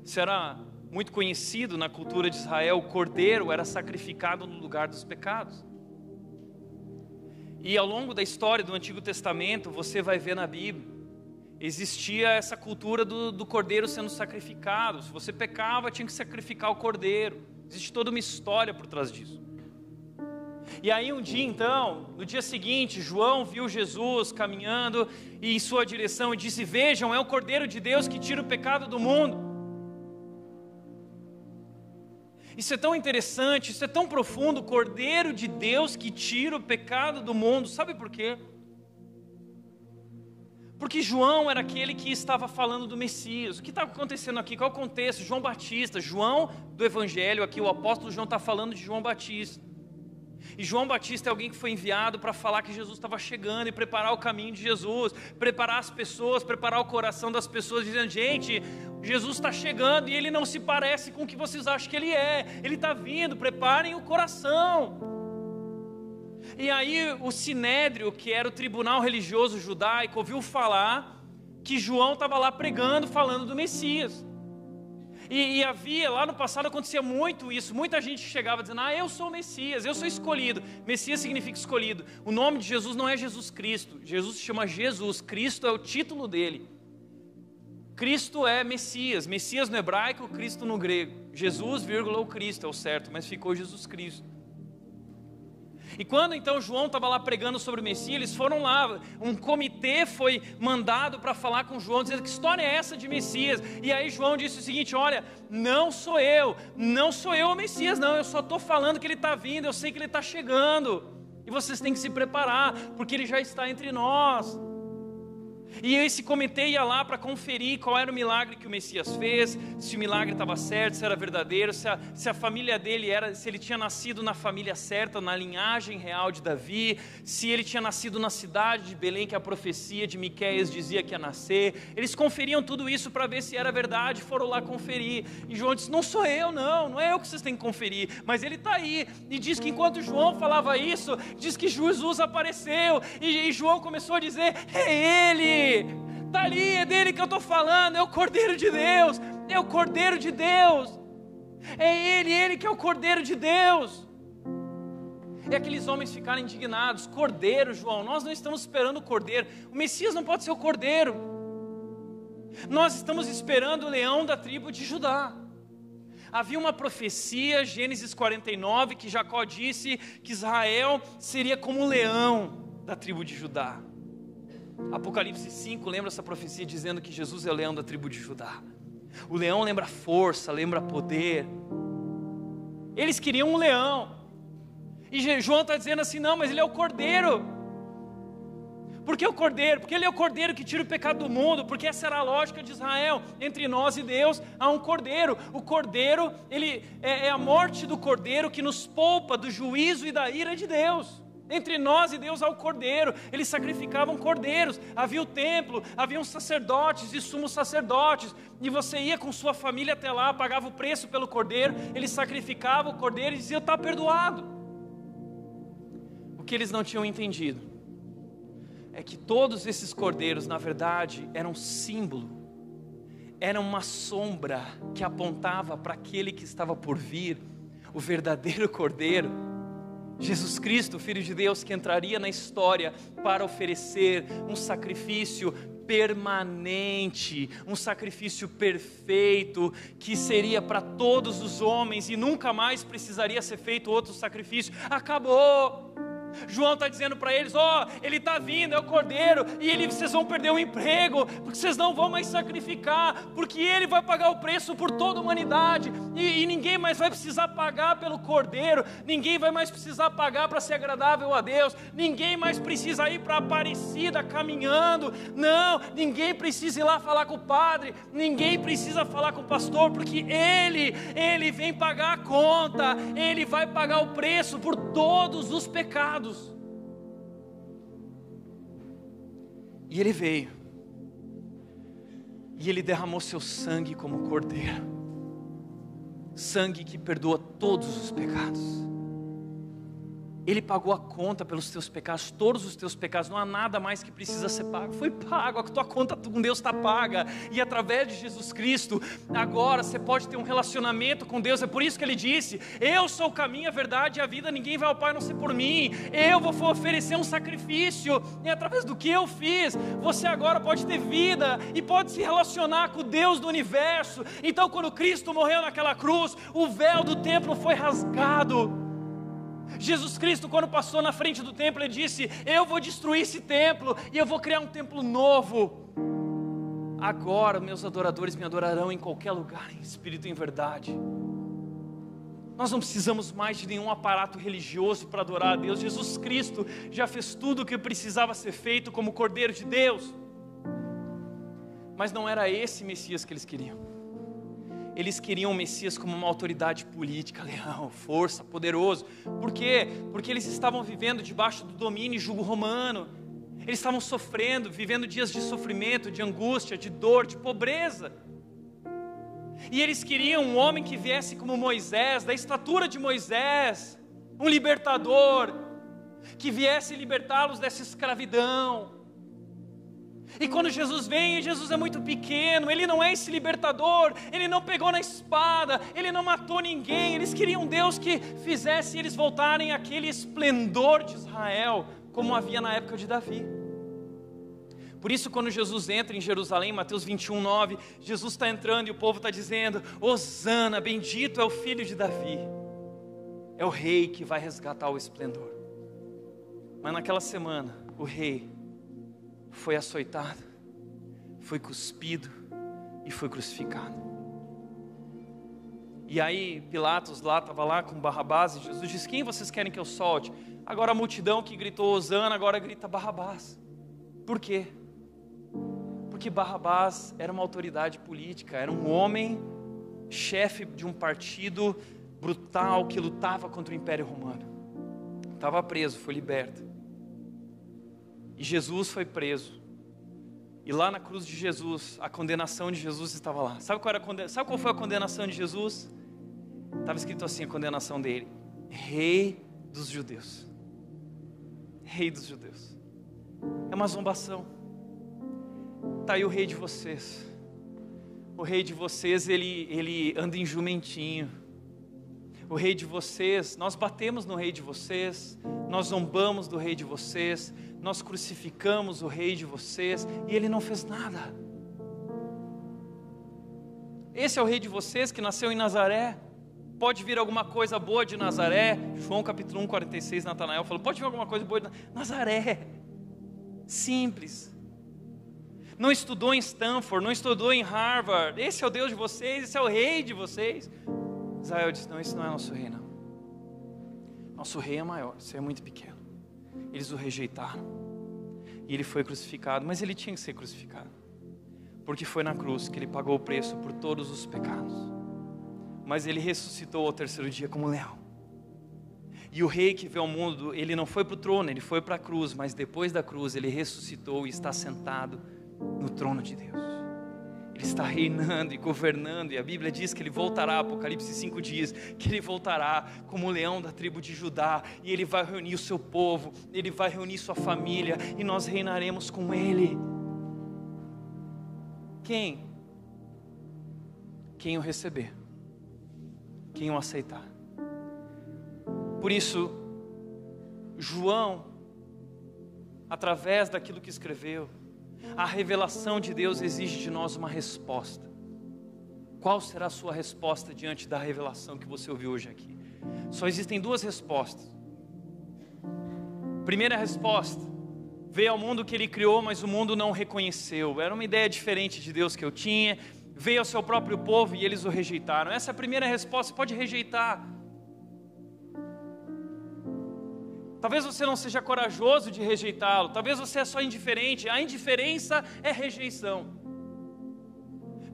Isso era muito conhecido na cultura de Israel. O cordeiro era sacrificado no lugar dos pecados. E ao longo da história do Antigo Testamento, você vai ver na Bíblia, existia essa cultura do cordeiro sendo sacrificado. Se você pecava, tinha que sacrificar o cordeiro. Existe toda uma história por trás disso. E aí um dia então, no dia seguinte, João viu Jesus caminhando em sua direção e disse: vejam, é o Cordeiro de Deus que tira o pecado do mundo. Isso é tão interessante, isso é tão profundo, o Cordeiro de Deus que tira o pecado do mundo. Sabe por quê? Porque João era aquele que estava falando do Messias. O que está acontecendo aqui? Qual é o contexto? João Batista, João do Evangelho, aqui o apóstolo João está falando de João Batista. E João Batista é alguém que foi enviado para falar que Jesus estava chegando e preparar o caminho de Jesus, preparar as pessoas, preparar o coração das pessoas, dizendo: gente, Jesus está chegando e ele não se parece com o que vocês acham que ele é. Ele está vindo, preparem o coração. E aí o Sinédrio, que era o tribunal religioso judaico, ouviu falar que João estava lá pregando, falando do Messias. E havia, lá no passado acontecia muito isso, muita gente chegava dizendo, eu sou o Messias, eu sou escolhido. Messias significa escolhido. O nome de Jesus não é Jesus Cristo, Jesus se chama Jesus, Cristo é o título dele. Cristo é Messias, Messias no hebraico, Cristo no grego. Jesus, vírgula, o Cristo é o certo, mas ficou Jesus Cristo. E quando então João estava lá pregando sobre o Messias, eles foram lá, um comitê foi mandado para falar com João, dizendo, que história é essa de Messias? E aí João disse o seguinte, olha, não sou eu o Messias, não, eu só estou falando que ele está vindo, eu sei que ele está chegando, e vocês têm que se preparar, porque ele já está entre nós. E esse comitê ia lá para conferir qual era o milagre que o Messias fez, se o milagre estava certo, se era verdadeiro, se a família dele se ele tinha nascido na família certa, na linhagem real de Davi, se ele tinha nascido na cidade de Belém, que a profecia de Miqueias dizia que ia nascer. Eles conferiam tudo isso para ver se era verdade, foram lá conferir. E João disse, não sou eu, não é eu que vocês têm que conferir, mas ele está aí. E diz que enquanto João falava isso, diz que Jesus apareceu, e João começou a dizer, é ele! Está ali, é dele que eu estou falando, é o Cordeiro de Deus, é o Cordeiro de Deus, é ele que é o Cordeiro de Deus. E aqueles homens ficaram indignados, Cordeiro, João, nós não estamos esperando o Cordeiro, o Messias não pode ser o Cordeiro, nós estamos esperando o leão da tribo de Judá. Havia uma profecia, Gênesis 49, que Jacó disse que Israel seria como o leão da tribo de Judá. Apocalipse 5 lembra essa profecia dizendo que Jesus é o leão da tribo de Judá. O leão lembra força, lembra poder. Eles queriam um leão. E João está dizendo assim, não, mas ele é o Cordeiro. Por que o Cordeiro? Porque ele é o Cordeiro que tira o pecado do mundo, porque essa era a lógica de Israel. Entre nós e Deus há um Cordeiro. O Cordeiro, ele é a morte do Cordeiro que nos poupa do juízo e da ira de Deus. Entre nós e Deus há o Cordeiro, eles sacrificavam cordeiros, havia o templo, haviam sacerdotes e sumos sacerdotes, e você ia com sua família até lá, pagava o preço pelo cordeiro, eles sacrificavam o cordeiro e diziam, está perdoado. O que eles não tinham entendido é que todos esses cordeiros, na verdade, eram símbolo, eram uma sombra que apontava para aquele que estava por vir, o verdadeiro Cordeiro, Jesus Cristo, Filho de Deus, que entraria na história para oferecer um sacrifício permanente, um sacrifício perfeito, que seria para todos os homens e nunca mais precisaria ser feito outro sacrifício. Acabou! João está dizendo para eles, ele está vindo, é o Cordeiro, e vocês vão perder o emprego, porque vocês não vão mais sacrificar, porque ele vai pagar o preço por toda a humanidade, e ninguém mais vai precisar pagar pelo Cordeiro, ninguém vai mais precisar pagar para ser agradável a Deus, ninguém mais precisa ir para a Aparecida caminhando, não, ninguém precisa ir lá falar com o padre, ninguém precisa falar com o pastor, porque ele vem pagar a conta, ele vai pagar o preço por todos os pecados. E ele veio, e ele derramou seu sangue como cordeiro, sangue que perdoa todos os pecados. Ele pagou a conta pelos teus pecados, todos os teus pecados, não há nada mais que precisa ser pago, foi pago, a tua conta com Deus está paga, e através de Jesus Cristo, agora você pode ter um relacionamento com Deus, é por isso que ele disse, eu sou o caminho, a verdade e a vida, ninguém vai ao Pai a não ser por mim, eu vou oferecer um sacrifício, e através do que eu fiz, você agora pode ter vida, e pode se relacionar com o Deus do universo. Então quando Cristo morreu naquela cruz, o véu do templo foi rasgado. Jesus Cristo, quando passou na frente do templo, ele disse, eu vou destruir esse templo e eu vou criar um templo novo. Agora meus adoradores me adorarão em qualquer lugar, em espírito e em verdade. Nós não precisamos mais de nenhum aparato religioso para adorar a Deus. Jesus Cristo já fez tudo o que precisava ser feito como Cordeiro de Deus. Mas não era esse Messias que eles queriam. Eles queriam o Messias como uma autoridade política, leão, força, poderoso. Por quê? Porque eles estavam vivendo debaixo do domínio e jugo romano. Eles estavam sofrendo, vivendo dias de sofrimento, de angústia, de dor, de pobreza. E eles queriam um homem que viesse como Moisés, da estatura de Moisés, um libertador, que viesse libertá-los dessa escravidão. E quando Jesus vem, Jesus é muito pequeno, Ele não é esse libertador, Ele não pegou na espada, Ele não matou ninguém. Eles queriam um Deus que fizesse eles voltarem àquele esplendor de Israel, como havia na época de Davi. Por isso, quando Jesus entra em Jerusalém, Mateus 21:9, Jesus está entrando e o povo está dizendo: Hosana, bendito é o filho de Davi. É o rei que vai resgatar o esplendor. Mas naquela semana, o rei foi açoitado, foi cuspido e foi crucificado. E aí Pilatos estava lá com Barrabás, e Jesus disse: quem vocês querem que eu solte? Agora a multidão que gritou Hosana, agora grita Barrabás. Por quê? Porque Barrabás era uma autoridade política, era um homem, chefe de um partido brutal que lutava contra o Império Romano. Estava preso, foi liberto. E Jesus foi preso. E lá na cruz de Jesus, a condenação de Jesus estava lá. Sabe qual foi a condenação de Jesus? Estava escrito assim, a condenação dele: Rei dos Judeus. Rei dos Judeus. É uma zombação. Está aí o rei de vocês. O rei de vocês, ele anda em jumentinho. O rei de vocês, nós batemos no rei de vocês, nós zombamos do rei de vocês, nós crucificamos o rei de vocês, e ele não fez nada. Esse é o rei de vocês que nasceu em Nazaré. Pode vir alguma coisa boa de Nazaré? João capítulo 1:46, Natanael falou: pode vir alguma coisa boa de Nazaré. Simples. Não estudou em Stanford, não estudou em Harvard. Esse é o Deus de vocês, esse é o rei de vocês. Israel disse: não, esse não é nosso rei, não. Nosso rei é maior, esse é muito pequeno. Eles o rejeitaram. E ele foi crucificado, mas ele tinha que ser crucificado. Porque foi na cruz que ele pagou o preço por todos os pecados. Mas ele ressuscitou ao terceiro dia como leão. E o rei que veio ao mundo, ele não foi para o trono, ele foi para a cruz. Mas depois da cruz ele ressuscitou e está sentado no trono de Deus. Ele está reinando e governando, e a Bíblia diz que ele voltará, Apocalipse 5 diz, que ele voltará como o leão da tribo de Judá, e ele vai reunir o seu povo, ele vai reunir sua família, e nós reinaremos com ele. Quem? Quem o receber, quem o aceitar. Por isso, João, através daquilo que escreveu, a revelação de Deus exige de nós uma resposta. Qual será a sua resposta diante da revelação que você ouviu hoje aqui? Só existem duas respostas. Primeira resposta: veio ao mundo que ele criou, mas o mundo não o reconheceu. Era uma ideia diferente de Deus que eu tinha. Veio ao seu próprio povo e eles o rejeitaram. Essa é a primeira resposta. Você pode rejeitar. Talvez você não seja corajoso de rejeitá-lo. Talvez você é só indiferente. A indiferença é rejeição.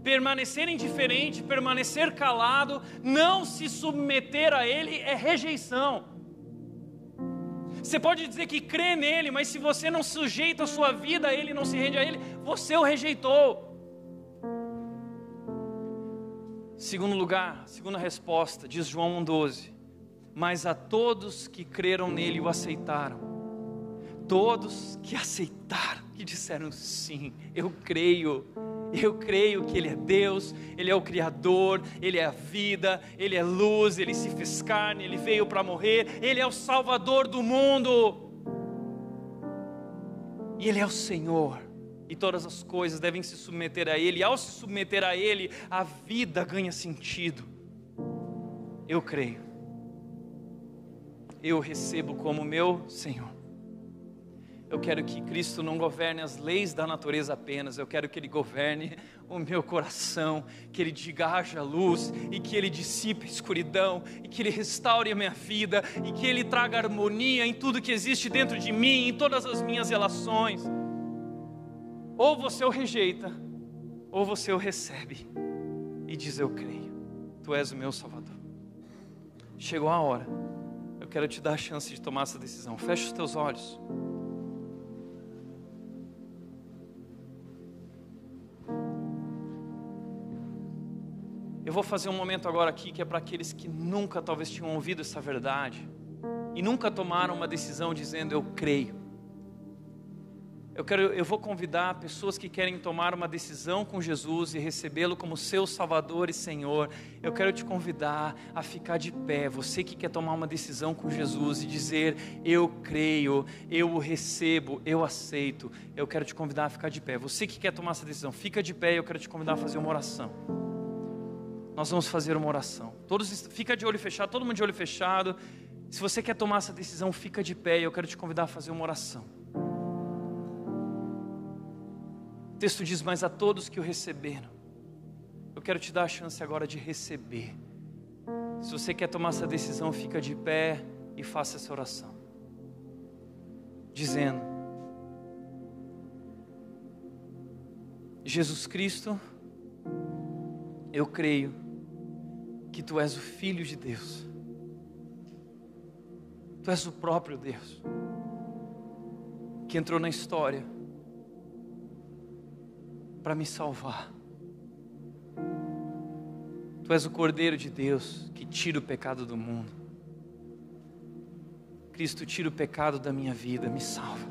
Permanecer indiferente, permanecer calado, não se submeter a ele é rejeição. Você pode dizer que crê nele, mas se você não sujeita a sua vida a ele, não se rende a ele, você o rejeitou. Segundo lugar, segunda resposta, diz João 1,12. Mas a todos que creram nele o aceitaram. Todos que aceitaram, que disseram sim, eu creio que ele é Deus, ele é o Criador, ele é a vida, ele é luz, ele se fez carne, ele veio para morrer, ele é o Salvador do mundo. E ele é o Senhor. E todas as coisas devem se submeter a ele. E ao se submeter a ele, a vida ganha sentido. Eu creio. Eu recebo como meu Senhor. Eu quero que Cristo não governe as leis da natureza apenas. Eu quero que Ele governe o meu coração. Que Ele diga haja luz. E que Ele dissipe a escuridão. E que Ele restaure a minha vida. E que Ele traga harmonia em tudo que existe dentro de mim. Em todas as minhas relações. Ou você o rejeita, ou você o recebe. E diz: eu creio. Tu és o meu Salvador. Chegou a hora. Eu quero te dar a chance de tomar essa decisão. Fecha os teus olhos. Eu vou fazer um momento agora aqui que é para aqueles que nunca talvez tinham ouvido essa verdade e nunca tomaram uma decisão dizendo: eu creio. Eu vou convidar pessoas que querem tomar uma decisão com Jesus e recebê-lo como seu Salvador e Senhor. Eu quero te convidar a ficar de pé. Você que quer tomar uma decisão com Jesus e dizer: eu creio, eu o recebo, eu aceito. Eu quero te convidar a ficar de pé. Você que quer tomar essa decisão, fica de pé. Eu quero te convidar a fazer uma oração. Nós vamos fazer uma oração. Fica de olho fechado, todo mundo de olho fechado. Se você quer tomar essa decisão, fica de pé. Eu quero te convidar a fazer uma oração. O texto diz: mas a todos que o receberam. Eu quero te dar a chance agora de receber. Se você quer tomar essa decisão, fica de pé e faça essa oração, dizendo: Jesus Cristo, eu creio que Tu és o Filho de Deus. Tu és o próprio Deus que entrou na história para me salvar. Tu és o Cordeiro de Deus que tira o pecado do mundo. Cristo, tira o pecado da minha vida, me salva.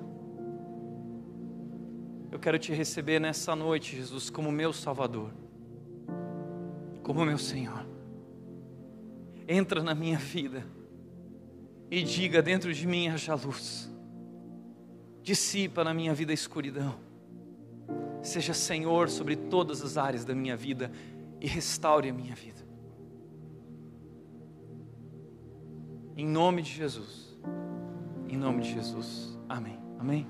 Eu quero te receber nessa noite, Jesus, como meu Salvador, como meu Senhor. Entra na minha vida e diga: dentro de mim haja luz. Dissipa na minha vida a escuridão. Seja Senhor sobre todas as áreas da minha vida e restaure a minha vida. Em nome de Jesus. Em nome de Jesus. Amém. Amém.